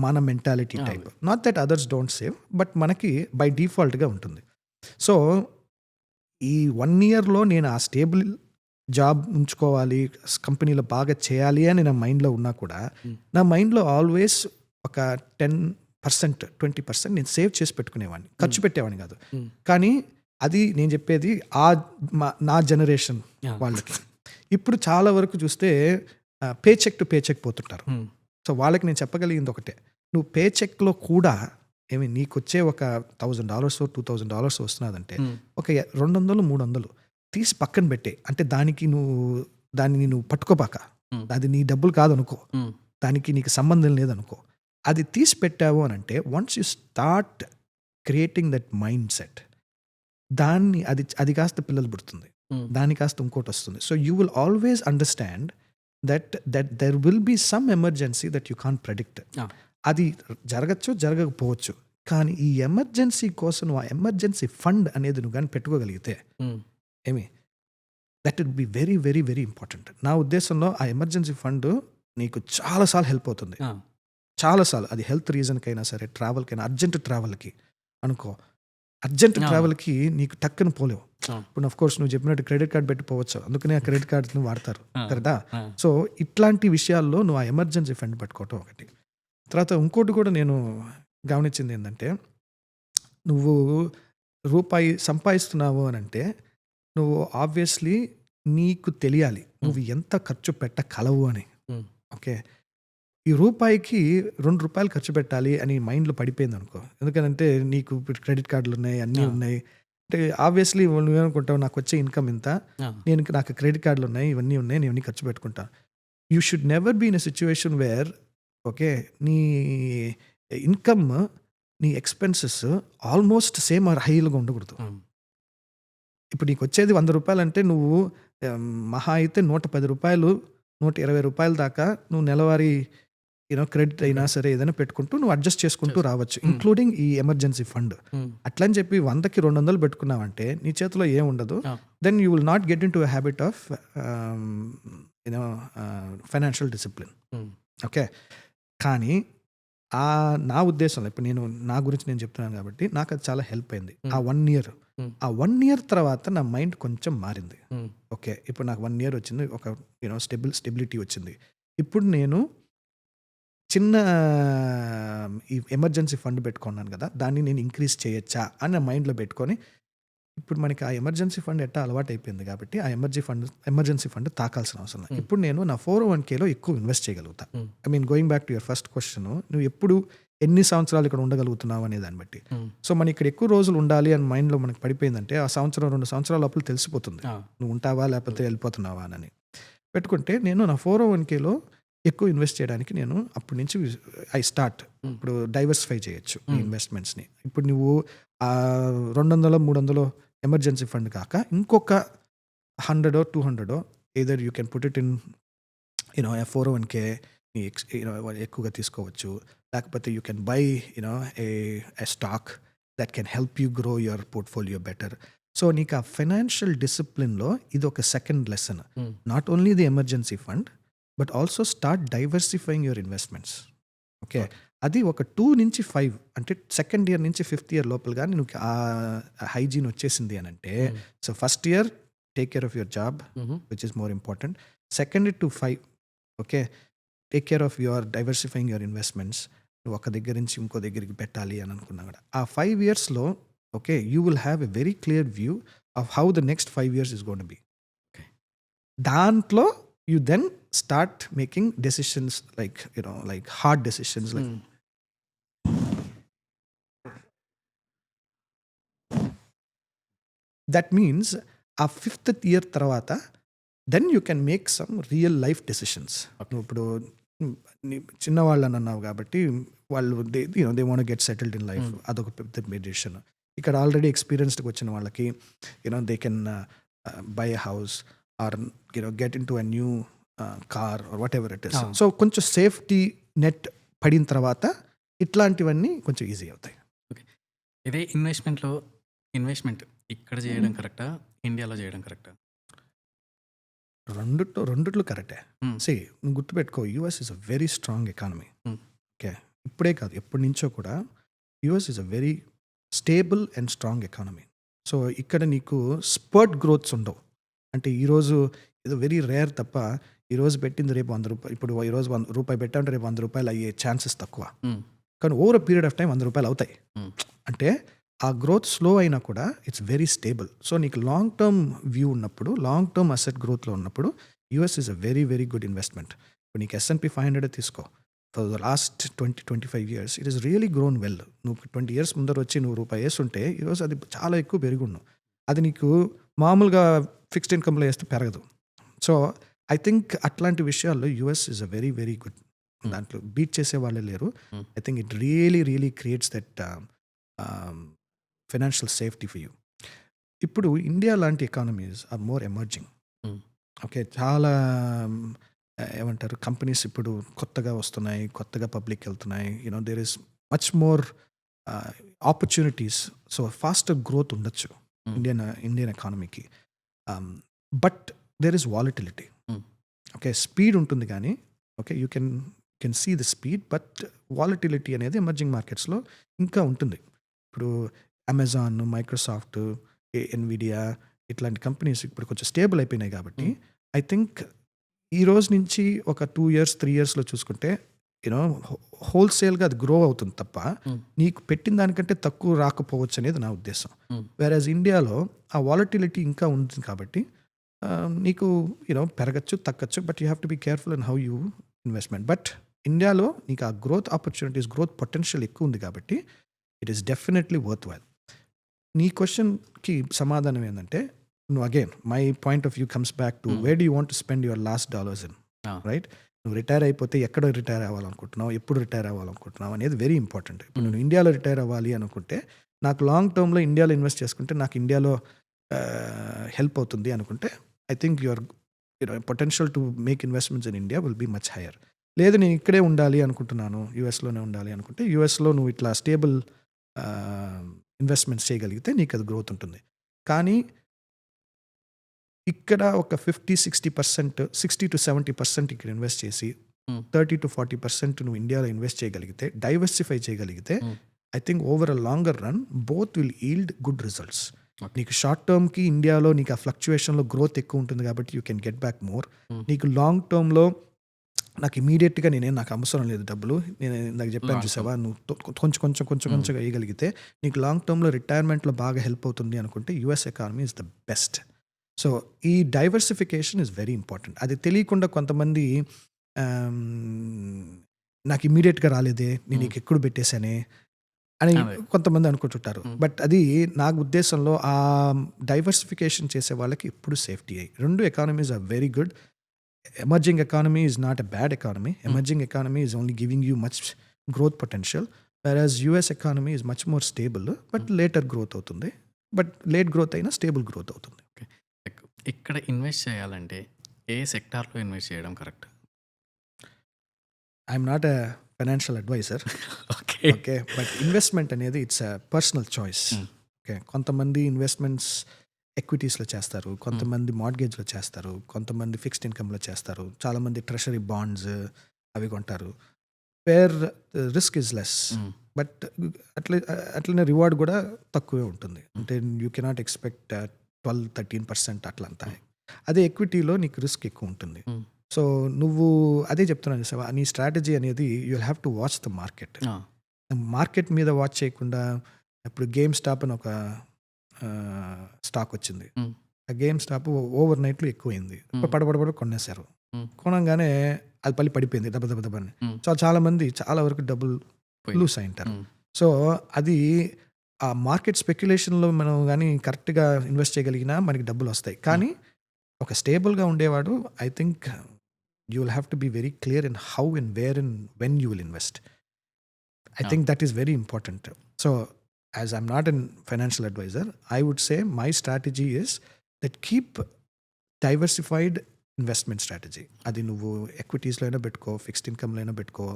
మన mentality type. Not that others don't save, but మనకి బై డిఫాల్ట్గా ఉంటుంది. సో ఈ 1 yearలో నేను ఆ స్టేబుల్ జాబ్ ఉంచుకోవాలి, కంపెనీలో బాగా చేయాలి అని నా మైండ్లో ఉన్నా కూడా నా మైండ్లో ఆల్వేస్ ఒక 10%, 20% నేను సేవ్ చేసి పెట్టుకునేవాడిని, ఖర్చు పెట్టేవాడిని కాదు. కానీ అది నేను చెప్పేది నా జనరేషన్ వాళ్ళకి. ఇప్పుడు చాలా వరకు చూస్తే pay check to pay check పోతుంటారు. సో వాళ్ళకి నేను చెప్పగలిగింది ఒకటే, నువ్వు పే చెక్లో కూడా నీకు వచ్చే ఒక $1,000, $2,000 వస్తున్నదంటే ఒక 200, 300 తీసి పక్కన పెట్టే. అంటే దాన్ని నువ్వు పట్టుకోపాక, అది నీ డబ్బులు కాదనుకో, దానికి నీకు సంబంధం లేదనుకో. అది తీసి పెట్టావు అని అంటే once you start creating that mindset, అది కాస్త పిల్లలు పుడుతుంది, దాని కాస్త ఇంకోటి వస్తుంది. So you will always understand that there will be some emergency that you can't predict. అది జరగచ్చు, జరగకపోవచ్చు. కానీ ఈ ఎమర్జెన్సీ కోసం నువ్వు ఆ ఎమర్జెన్సీ ఫండ్ అనేది నువ్వు కానీ పెట్టుకోగలిగితే ఏమి that will be very very very important. నా ఉద్దేశంలో ఆ ఎమర్జెన్సీ ఫండ్ నీకు చాలాసార్లు హెల్ప్ అవుతుంది. చాలాసార్లు అది హెల్త్ రీజన్కైనా సరే, ట్రావెల్కైనా, అర్జెంట్ ట్రావెల్కి అనుకో, అర్జెంట్ ట్రావెల్కి నీకు టక్కున పోలేవు. ఇప్పుడు ఆఫ్ కోర్స్ నువ్వు చెప్పినట్టు క్రెడిట్ కార్డ్ పెట్టుకోవచ్చు, అందుకనే ఆ క్రెడిట్ కార్డ్ని వాడతారు కరెక్టా. సో ఇట్లాంటి విషయాల్లో నువ్వు ఆ ఎమర్జెన్సీ ఫండ్ పెట్టుకోవటం ఒకటి. తర్వాత ఇంకోటి కూడా నేను గమనించింది ఏంటంటే, నువ్వు రూపాయి సంపాదిస్తున్నావు అని అంటే నువ్వు ఆబ్వియస్లీ నీకు తెలియాలి నువ్వు ఎంత ఖర్చు పెట్టగలవు అని. ఓకే, ఈ రూపాయికి ₹2 ఖర్చు పెట్టాలి అని మైండ్లో పడిపోయింది అనుకో. ఎందుకంటే నీకు క్రెడిట్ కార్డులు ఉన్నాయి, అన్నీ ఉన్నాయి. అంటే ఆబ్వియస్లీ నువ్వేమనుకుంటావు, నాకు వచ్చే ఇన్కమ్ ఇంత, నాకు క్రెడిట్ కార్డులు ఉన్నాయి, ఇవన్నీ ఉన్నాయి, నేను ఇవన్నీ ఖర్చు పెట్టుకుంటా. You should never be in a situation where okay నీ ఇన్కమ్, నీ ఎక్స్పెన్సెస్ ఆల్మోస్ట్ సేమ్ ఆర్ హైలుగా ఉండకూడదు. ఇప్పుడు నీకు వచ్చేది ₹100 అంటే నువ్వు మహా అయితే ₹110, ₹120 దాకా నువ్వు నెలవారీ క్రెడిట్ అయినా సరే ఏదైనా పెట్టుకుంటూ నువ్వు అడ్జస్ట్ చేసుకుంటూ రావచ్చు, ఇంక్లూడింగ్ ఈ ఎమర్జెన్సీ ఫండ్. అట్లని చెప్పి 100కి 200 పెట్టుకున్నావంటే నీ చేతిలో ఏం ఉండదు. Then you will not get in to a habit of financial discipline. Okay, కానీ నా ఉద్దేశంలో ఇప్పుడు నా గురించి నేను చెప్తున్నాను కాబట్టి నాకు అది చాలా హెల్ప్ అయింది. ఆ 1 year, ఆ 1 year తర్వాత నా మైండ్ కొంచెం మారింది. ఓకే, ఇప్పుడు నాకు 1 year వచ్చింది, ఒక స్టెబిలిటీ వచ్చింది. ఇప్పుడు నేను చిన్న ఈ ఎమర్జెన్సీ ఫండ్ పెట్టుకున్నాను కదా, దాన్ని నేను ఇంక్రీజ్ చేయొచ్చా అని నా మైండ్లో పెట్టుకొని, ఇప్పుడు మనకి ఆ ఎమర్జెన్సీ ఫండ్ ఎట్టా అలవాటు అయిపోయింది కాబట్టి ఆ ఎమర్జెన్సీ ఫండ్ తాకాల్సిన అవసరం లేదు. ఇప్పుడు నేను నా 401kలో ఎక్కువ ఇన్వెస్ట్ చేయగలుగుతా. I mean going back to your first question, నువ్వు ఎప్పుడు ఎన్ని సంవత్సరాలు ఇక్కడ ఉండగలుగుతున్నావు అనే దాన్ని బట్టి. సో మనం ఇక్కడ ఎక్కువ రోజులు ఉండాలి అని మైండ్లో మనకి పడిపోయిందంటే ఆ 1-2 సంవత్సరాల లోపల తెలిసిపోతుంది నువ్వు ఉంటావా లేకపోతే వెళ్ళిపోతున్నావా అని. పెట్టుకుంటే నేను నా 401kలో ఎక్కువ ఇన్వెస్ట్ చేయడానికి నేను అప్పటి నుంచి ఇప్పుడు డైవర్సిఫై చేయొచ్చు ఈ ఇన్వెస్ట్మెంట్స్ని. ఇప్పుడు నువ్వు 200-300 ఎమర్జెన్సీ ఫండ్ కాక ఇంకొక 100-200 either you can put it in 401k ఎక్కువగా తీసుకోవచ్చు, లేకపోతే you can buy A stock that can help you grow your portfolio better. So నీకు ఆ ఫైనాన్షియల్ డిసిప్లిన్లో ఇది ఒక second lesson. Not only the emergency fund but also start diversifying your investments. Okay, అది ఒక 2 నుంచి 5 అంటే 2nd year నుంచి 5th year లోపలగా నువ్వు ఆ హైజీన్ వచ్చేసింది అని అంటే, so first year take care of your job which is more important. 2nd to 5 okay take care of your diversifying your investments. నువ్వు ఒక దగ్గర నుంచి ఇంకో దగ్గరికి పెట్టాలి అని అనుకున్నా కూడా ఆ 5 yearsలో okay you will have a very clear view of how the next 5 years is gonna be. దాంట్లో you then start making decisions like hard decisions that means ఆ 5th year తర్వాత then you can make some real life decisions. ఇప్పుడు చిన్నవాళ్ళని అన్నావు కాబట్టి వాళ్ళు they want get settled in life, అదొక పెద్ద decision. ఇక్కడ ఆల్రెడీ ఎక్స్పీరియన్స్డ్కి వచ్చిన వాళ్ళకి they can buy a house or get in to a new car or whatever it is. So కొంచెం సేఫ్టీ నెట్ పడిన తర్వాత ఇట్లాంటివన్నీ కొంచెం ఈజీ అవుతాయి. ఓకే, ఇదే ఇన్వెస్ట్మెంట్ ఇక్కడ చేయడం కరెక్టా, ఇండియాలో చేయడం కరెక్టా? రెండిట్లో కరెక్టే. నువ్వు గుర్తుపెట్టుకో, US is a very strong economy. Okay, ఇప్పుడే కాదు ఎప్పటి నుంచో కూడా US is a very stable and strong economy. So ఇక్కడ నీకు స్పర్ట్ గ్రోత్స్ ఉండవు. అంటే ఈరోజు ఏదో వెరీ రేర్ తప్ప ఈరోజు పెట్టింది రేపు ₹100, ఇప్పుడు ఈరోజు ₹100 పెట్టాలంటే రేపు ₹100 అయ్యే ఛాన్సెస్ తక్కువ. కానీ ఓవర్ పీరియడ్ ఆఫ్ టైం ₹100 అవుతాయి. అంటే ఆ గ్రోత్ స్లో అయినా కూడా ఇట్స్ వెరీ స్టేబుల్. సో నీకు లాంగ్ టర్మ్ వ్యూ ఉన్నప్పుడు, లాంగ్ టర్మ్ అసెట్ గ్రోత్లో ఉన్నప్పుడు US is a very very good investment. ఇప్పుడు నీకు S&P 500 తీసుకో, for the last 20-25 years it is really grown well. నువ్వు 20 years ముందర వచ్చి ₹100 వేస్తుంటే ఈరోజు అది చాలా ఎక్కువ పెరుగున్నావు. అది నీకు మామూలుగా ఫిక్స్డ్ ఇన్కమ్లో వేస్తే పెరగదు. సో ఐ థింక్ అట్లాంటి విషయాల్లో US is a very very good. దాంట్లో బీట్ చేసే వాళ్ళే లేరు. I think it really creates that financial safety for you. ఇప్పుడు ఇండియా లాంటి economies are more emerging. Okay, చాలా ఏమంటారు కంపెనీస్ ఇప్పుడు కొత్తగా వస్తున్నాయి, కొత్తగా పబ్లిక్ వెళ్తున్నాయి. There is much more opportunities. So faster growth ఉండొచ్చు Mm. ఇండియన్ ఎకానమీకి. But there is volatility. Mm. Okay, speed ఉంటుంది కానీ okay you can see the speed, but volatility అనేది ఎమర్జింగ్ మార్కెట్స్లో ఇంకా ఉంటుంది. ఇప్పుడు అమెజాన్, మైక్రోసాఫ్ట్, ఎన్విడియా ఇట్లాంటి కంపెనీస్ ఇప్పుడు కొంచెం స్టేబుల్ అయిపోయినాయి కాబట్టి ఐ థింక్ ఈ రోజు నుంచి ఒక 2 ఇయర్స్ 3 ఇయర్స్లో చూసుకుంటే యూనో హోల్సేల్గా అది గ్రో అవుతుంది తప్ప Mm. నీకు పెట్టిన దానికంటే తక్కువ రాకపోవచ్చు అనేది నా ఉద్దేశం. Mm. వేరేజ్ ఇండియాలో ఆ వాలటిలిటీ ఇంకా ఉంటుంది కాబట్టి నీకు పెరగచ్చు తగ్గచ్చు, but you have to be careful in how you investment. But ఇండియాలో నీకు ఆ గ్రోత్ ఆపర్చునిటీస్, గ్రోత్ పొటెన్షియల్ ఎక్కువ ఉంది కాబట్టి it is definitely worth while. నీ క్వశ్చన్కి సమాధానం ఏంటంటే, నువ్వు again my point of view comes back to where do you want to spend your last dollars in, Ah. Right? నువ్వు రిటైర్ అయిపోతే ఎక్కడ రిటైర్ అవ్వాలనుకుంటున్నావు, ఎప్పుడు రిటైర్ అవ్వాలనుకుంటున్నావు అనేది వెరీ ఇంపార్టెంట్. ఇప్పుడు నువ్వు ఇండియాలో రిటైర్ అవ్వాలి అనుకుంటే, నాకు లాంగ్ టర్మ్లో ఇండియాలో ఇన్వెస్ట్ చేసుకుంటే నాకు ఇండియాలో హెల్ప్ అవుతుంది అనుకుంటే I think your potential to make investments in India will be much higher. లేదు నేను ఇక్కడే ఉండాలి అనుకుంటున్నాను, యూఎస్లోనే ఉండాలి అనుకుంటే యూఎస్లో నువ్వు ఇట్లా స్టేబుల్ ఇన్వెస్ట్మెంట్స్ చేయగలిగితే నీకు అది గ్రోత్ ఉంటుంది. కానీ ఇక్కడ ఒక 50-60%, 60-70% ఇక్కడ ఇన్వెస్ట్ చేసి 30-40% నువ్వు ఇండియాలో ఇన్వెస్ట్ చేయగలిగితే, డైవర్సిఫై చేయగలిగితే Mm. I think over a longer run both will yield good results. Okay. నీకు షార్ట్ టర్మ్కి ఇండియాలో నీకు ఆ ఫ్లక్చుయేషన్లో గ్రోత్ ఎక్కువ ఉంటుంది కాబట్టి you can get back more. Mm. నీకు లాంగ్ టర్మ్లో నాకు ఇమీడియట్గా నాకు అవసరం లేదు డబ్బులు, నేను నాకు చెప్పాను Long చూసావా, నువ్వు కొంచెం వేయగలిగితే నీకు లాంగ్ టర్మ్లో రిటైర్మెంట్లో బాగా హెల్ప్ అవుతుంది అనుకుంటే US economy is the best. So ఈ డైవర్సిఫికేషన్ ఇస్ వెరీ ఇంపార్టెంట్. అది తెలియకుండా కొంతమంది నాకు ఇమీడియట్గా రాలేదే, నేను నీకు ఎక్కువ పెట్టేశానే అని అదే. కొంతమంది అనుకుంటుంటారు. బట్ అది నా ఉద్దేశంలో ఆ డైవర్సిఫికేషన్ చేసే వాళ్ళకి ఇప్పుడు సేఫ్టీ అయ్యి. రెండు economies are very good. Emerging economy is not a bad economy. Emerging economy is only giving you much growth potential, whereas US economy is much more stable, but later growth అవుతుంది. But late growth అయినా stable growth అవుతుంది. ఇక్కడ invest చేయాలంటే ఏ సెక్టార్లో invest చేయడం correct? I'm not a financial adviser, okay. Okay, but investment అనేది it's a personal choice. Okay, కొంతమంది ఇన్వెస్ట్మెంట్స్ ఎక్విటీస్లో చేస్తారు, కొంతమంది మార్గేజ్లో చేస్తారు, కొంతమంది ఫిక్స్డ్ ఇన్కమ్లో చేస్తారు, చాలామంది ట్రెషరీ బాండ్స్ అవి కొంటారు. Where risk is less, but అట్లనే రివార్డ్ కూడా తక్కువే ఉంటుంది. అంటే యూ కెనాట్ ఎక్స్పెక్ట్ 12-13% అట్లంతా. అదే ఎక్విటీలో నీకు రిస్క్ ఎక్కువ ఉంటుంది. సో నువ్వు అదే చెప్తున్నాను చూసావా, నీ స్ట్రాటజీ అనేది you will have to watch the market. Market మీద వాచ్ చేయకుండా, ఇప్పుడు గేమ్ స్టాప్ అని ఒక స్టాక్ వచ్చింది. ఆ గేమ్ స్టాప్ ఓవర్ నైట్లో ఎక్కువైంది, పడబడబడ కొనేశారు. కొనగానే అది పడిపోయింది దెబ్బని. సో చాలా మంది చాలా వరకు డబ్బులు లూస్ అయింటారు. సో అది ఆ మార్కెట్ స్పెక్యులేషన్లో మనం కానీ కరెక్ట్గా ఇన్వెస్ట్ చేయగలిగినా మనకి డబ్బులు వస్తాయి. కానీ ఒక స్టేబుల్గా ఉండేవాడు, I think you will have to be very clear in how and where and when you will invest. I think that is very important. So as I'm not a financial advisor, I would say my strategy is that keep diversified investment strategy. అది నువ్వు ఎక్విటీస్లో అయినా పెట్టుకో, fixed ఇన్కమ్లో అయినా పెట్టుకో,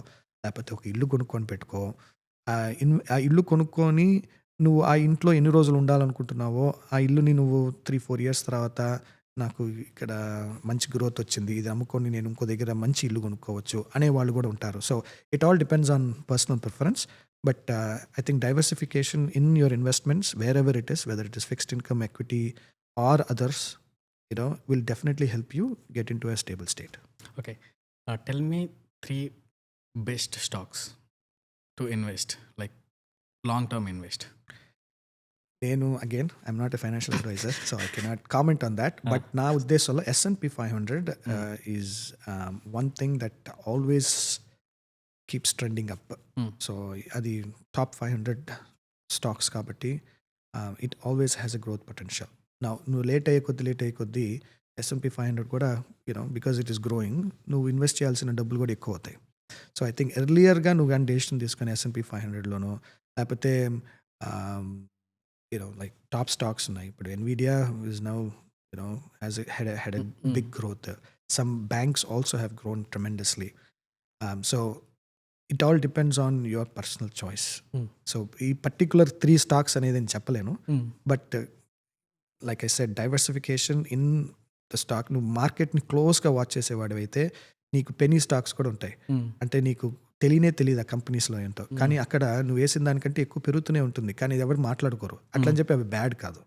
లేకపోతే ఒక ఇల్లు కొనుక్కొని పెట్టుకో. ఆ ఇల్లు కొనుక్కొని నువ్వు ఆ ఇంట్లో ఎన్ని రోజులు ఉండాలనుకుంటున్నావో, ఆ ఇల్లుని నువ్వు 3-4 ఇయర్స్ తర్వాత నాకు ఇక్కడ మంచి గ్రోత్ వచ్చింది, ఇది అమ్ముకొని నేను ఇంకో దగ్గర మంచి ఇల్లు కొనుక్కోవచ్చు అనే వాళ్ళు కూడా ఉంటారు. So it all depends on personal preference. But I think diversification in your investments wherever it is, whether it is fixed income, equity or others, will definitely help you get into a stable state. Okay. Tell me 3 best stocks to invest, like long-term invest. Again, I'm not a financial advisor, so I cannot comment on that. But నా ఉద్దేశంలో S&P 500 is one thing that always keeps trending up. So అది top 500 stocks కాబట్టి it always has a growth potential. Now నువ్వు late అయ్యే కొద్దీ S&P 500 కూడా because it is growing, నువ్వు invest చేయాల్సిన డబ్బులు కూడా ఎక్కువ అవుతాయి. సో ఐ థింక్ ఎర్లియర్గా నువ్వు కానీ డెసిషన్ తీసుకొని S&P 500లోనో, లేకపోతే like top stocks ఉన్నాయి. ఇప్పుడు Nvidia is now had a big growth. some banks also have grown tremendously. So it all depends on your personal choice. So ఈ పర్టికులర్ 3 స్టాక్స్ అనేది నేను చెప్పలేను, but like I said diversification in the stock. నువ్వు మార్కెట్ని క్లోజ్గా watch చేసేవాడివైతే నీకు penny stocks కూడా ఉంటాయి. అంటే నీకు తెలియదు ఆ కంపెనీస్లో ఏంటో, కానీ అక్కడ నువ్వు వేసిన దానికంటే ఎక్కువ పెరుగుతూనే ఉంటుంది, కానీ ఇది ఎవరు మాట్లాడుకోరు. అట్లని చెప్పి అవి బ్యాడ్ కాదు.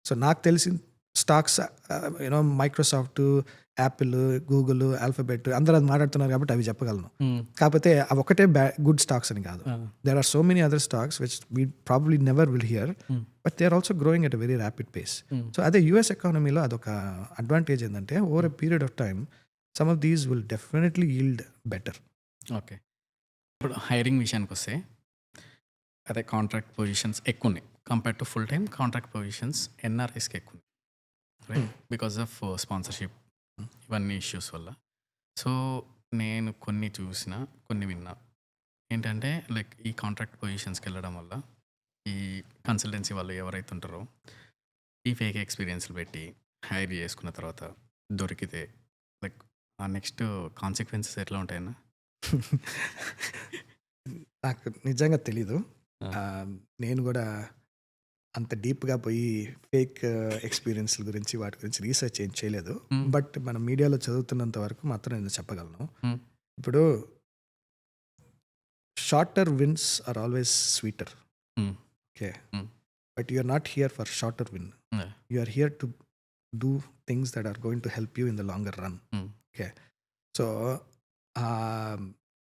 సో నాకు తెలిసిన stocks you know Microsoft, Apple, Google, alphabet అందరూ అది మాట్లాడుతున్నారు కాబట్టి అవి చెప్పగలను. కాకపోతే అవి ఒకటే గుడ్ స్టాక్స్ అని కాదు. There are so many other stocks which we probably never will hear, but they are also growing at a very rapid pace. So అదే యూఎస్ ఎకానమీలో అదొక అడ్వాంటేజ్ ఏంటంటే over a period of time some of these will definitely yield better. Okay, ఇప్పుడు hiring విషయానికి వస్తే అదే contract positions ఎక్కువ ఉన్నాయి compare to full time. Contract positions ఎన్ఆర్ఐస్కి ఎక్కువ ఉన్నాయి, రైట్, బికాస్ ఆఫ్ స్పాన్సర్షిప్ ఇవన్నీ ఇష్యూస్ వల్ల. సో నేను కొన్ని చూసిన కొన్ని విన్నా ఏంటంటే లైక్ ఈ కాంట్రాక్ట్ పొజిషన్స్కి వెళ్ళడం వల్ల ఈ కన్సల్టెన్సీ వాళ్ళు ఎవరైతే ఉంటారో ఈ ఫేక్ ఎక్స్పీరియన్స్లు పెట్టి హైర్ చేసుకున్న తర్వాత దొరికితే లైక్ ఆ నెక్స్ట్ కాన్సిక్వెన్సెస్ ఎట్లా ఉంటాయన్నా? నాకు నిజంగా తెలీదు. నేను కూడా అంత డీప్గా పోయి ఫేక్ ఎక్స్పీరియన్స్ల గురించి వాటి గురించి రీసెర్చ్ ఏం చేయలేదు. బట్ మనం మీడియాలో చదువుతున్నంత వరకు మాత్రం నేను చెప్పగలను. ఇప్పుడు shorter wins are always sweeter. Okay, but you are not here for shorter win. You are here to do things that are going to help you in the longer run. Okay, so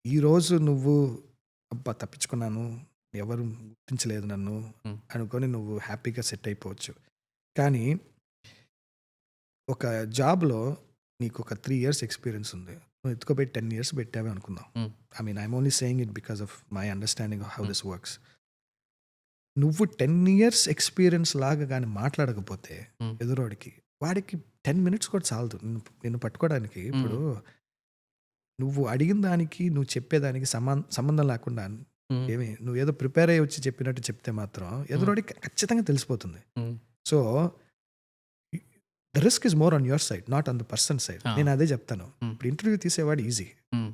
ఈరోజు నువ్వు అబ్బా తప్పించుకున్నాను, ఎవరు గుర్తించలేదు నన్ను అనుకొని నువ్వు హ్యాపీగా set అయిపోవచ్చు. కానీ ఒక జాబ్లో నీకు ఒక 3 years ఎక్స్పీరియన్స్ ఉంది, నువ్వు ఎత్తుకోబెట్టి 10 years పెట్టావే అనుకుందాం. I mean I'm only saying it because of my understanding of how this works. నువ్వు 10 years ఎక్స్పీరియన్స్ లాగా కానీ మాట్లాడకపోతే ఎదురోడికి, వాడికి 10 minutes కూడా చాలదు నిన్ను పట్టుకోవడానికి. ఇప్పుడు నువ్వు అడిగిన దానికి నువ్వు చెప్పేదానికి సంబంధం లేకుండా ఏమి నువ్వు ఏదో ప్రిపేర్ అయ్యి వచ్చి చెప్పినట్టు చెప్తే మాత్రం ఎదురోడికి ఖచ్చితంగా తెలిసిపోతుంది. So the risk is more on your side, not on the person side. నేను అదే చెప్తాను. ఇప్పుడు ఇంటర్వ్యూ తీసేవాడు ఈజీ,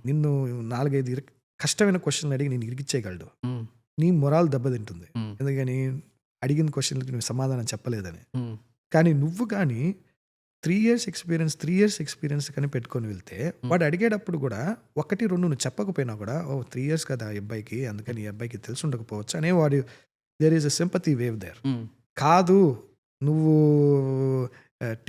నిన్ను 4-5 కష్టమైన క్వశ్చన్లు అడిగి నేను ఇరికిచ్చేయగలడు. నీ మొరాల్ దెబ్బతింటుంది, ఎందుకని అడిగిన క్వశ్చన్లకి నువ్వు సమాధానం చెప్పలేదని. కానీ నువ్వు కానీ 3 years ఎక్స్పీరియన్స్ కానీ పెట్టుకొని వెళ్తే వాడు అడిగేటప్పుడు కూడా 1-2 నువ్వు చెప్పకపోయినా కూడా 3 years కదా ఈ అబ్బాయికి, అందుకని ఈ అబ్బాయికి తెలిసి ఉండకపోవచ్చు అనే వాడు there is a sympathy wave there. కాదు, నువ్వు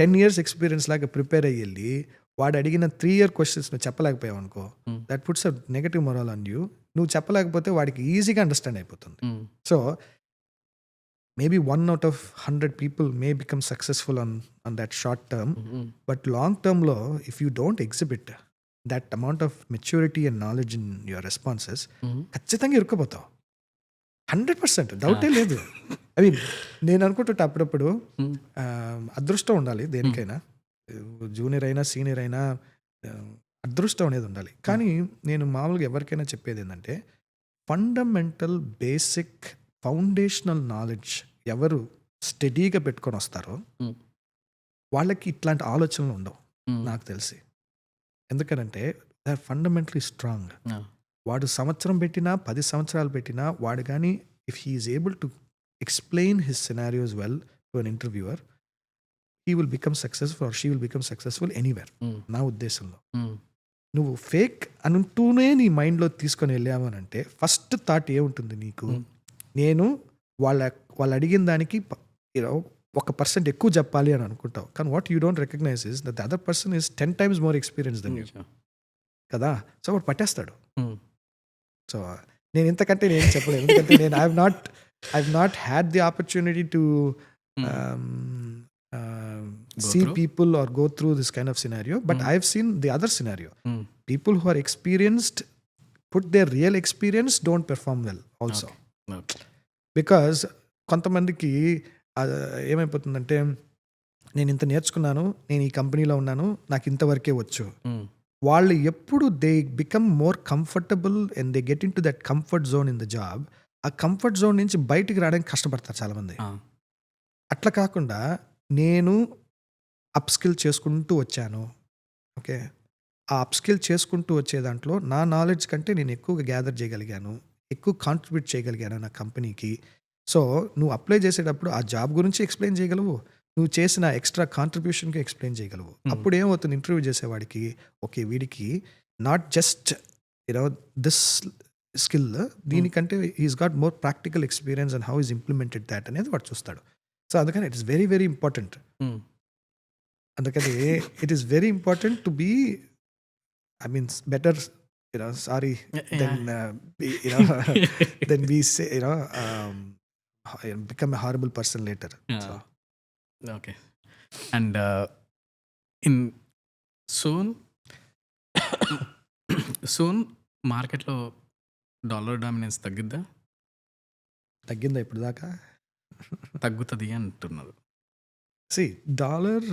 10 years ఎక్స్పీరియన్స్ లాగా ప్రిపేర్ అయ్యి వెళ్ళి వాడు అడిగిన 3 year క్వశ్చన్స్ నువ్వు చెప్పలేకపోయావు అనుకో, that puts a negative moral on you. నువ్వు చెప్పలేకపోతే వాడికి ఈజీగా అండర్స్టాండ్ అయిపోతుంది. So maybe 1 out of 100 people may become successful on that short term, but long term lo if you don't exhibit that amount of maturity and knowledge in your responses, ఖచ్చితంగా ఇరుక్కుపోతావు. 100% డౌటే లేదు. I mean నేను అనుకుంటుంటే అప్పుడప్పుడు అదృష్టం ఉండాలి దేనికైనా, junior అయినా సీనియర్ అయినా అదృష్టం అనేది ఉండాలి. కానీ నేను మామూలుగా ఎవరికైనా చెప్పేది ఏంటంటే ఫండమెంటల్ బేసిక్ ఫౌండేషనల్ నాలెడ్జ్ ఎవరు స్టడీగా పెట్టుకొని వస్తారో వాళ్ళకి ఇట్లాంటి ఆలోచనలు ఉండవు నాకు తెలిసి. ఎందుకనంటే దే ఆర్ ఫండమెంటలీ స్ట్రాంగ్. వాడు సంవత్సరం పెట్టినా 10 సంవత్సరాలు పెట్టినా వాడు కానీ if he is able to explain his scenarios well to an interviewer, he will become successful or she will become successful anywhere. నా ఉద్దేశంలో నువ్వు ఫేక్ అంటూనే నీ మైండ్లో తీసుకొని వెళ్ళావు అని అంటే ఫస్ట్ థాట్ ఏముంటుంది నీకు, నేను వాళ్ళు అడిగిన దానికి 1% ఎక్కువ చెప్పాలి అని అనుకుంటావు. కానీ what you don't recognise is that the other person is 10 times more experience then you కదా. సో వాడు పట్టేస్తాడు. సో నేను ఇంతకంటే నేను చెప్పలేదు, ఎందుకంటే నేను I have not had the opportunity to see people or go through this kind of scenario, but I have seen the other scenario. People who are experienced put their real experience, don't perform well also. Because కొంతమందికి ఏమైపోతుందంటే నేను ఇంత నేర్చుకున్నాను, నేను ఈ కంపెనీలో ఉన్నాను, నాకు ఇంతవరకే వచ్చు. వాళ్ళు ఎప్పుడు they become more comfortable and they get in to that comfort zone in the job, ఆ కంఫర్ట్ జోన్ నుంచి బయటికి రావడానికి కష్టపడతారు చాలామంది. అట్లా కాకుండా నేను అప్ స్కిల్ చేసుకుంటూ వచ్చాను, ఓకే, ఆ అప్‌స్కిల్ చేసుకుంటూ వచ్చే దాంట్లో నా నాలెడ్జ్ కంటే నేను ఎక్కువగా గ్యాదర్ చేయగలిగాను. ఎక్కువ కాంట్రిబ్యూట్ చేయగలిగాను నా కంపెనీకి. సో, నువ్వు అప్లై చేసేటప్పుడు ఆ జాబ్ గురించి ఎక్స్‌ప్లెయిన్ చేయగలవు. నువ్వు చేసిన ఎక్స్‌ట్రా కాంట్రిబ్యూషన్‌కి ఎక్స్‌ప్లెయిన్ చేయగలవు. అప్పుడేమవుతుంది ఇంటర్వ్యూ చేసేవాడికి, ఓకే. వీడికి not just you know this skill దీనికంటే he's got more practical experience and how is implemented thought అనేది వాడు చూస్తాడు. సో, అందుకని it is very, very important. Hmm. అందుకని it is very important to be I mean, better, sorry, Yeah. than, than we say, become a horrible person later. So, okay. And in soon soon మార్కెట్‌లో dollar dominance తగ్గిద్దా? తగ్గిందా ఇప్పుడు దాకా? తగ్గుతది అంటున్నారు. Dollar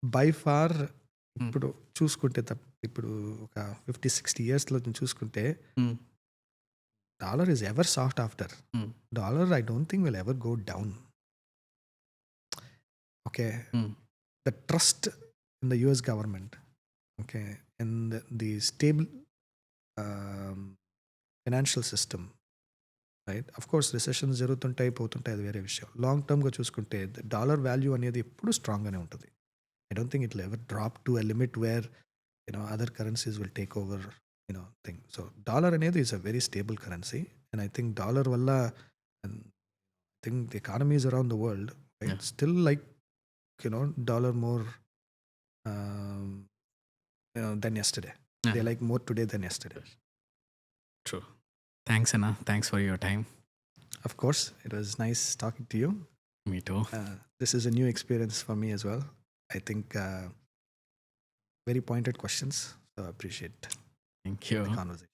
by far హ్మ్. ఇప్పుడు చూసుకుంటే ఇప్పుడు ఒక 50, 60 ఇయర్స్‌లో చూసుకుంటే hmm. Dollar is ever sought after. Hmm. Dollar I don't think will ever go down. Okay. Hmm. The trust in the US government, okay, and the stable financial system, right. Of course recessions జరుగుతుంటాయి, పోతుంటాయి, అది వేరే విషయం. Long టర్మ్గా చూసుకుంటే dollar value అనేది ఎప్పుడు స్ట్రాంగ్గానే ఉంటుంది. I don't think it will ever drop to a limit where other currencies will take over thing. So dollar అనేది is a very stable currency and I think dollar వల్ల think the economies around the world Yeah. Still like dollar more than yesterday. Yeah. They like more today than yesterday. True. Thanks అన్న. Thanks for your time. Of course, it was nice talking to you. Me two. This is a new experience for me as well. I think very pointed questions, so I appreciate thank you. the conversation.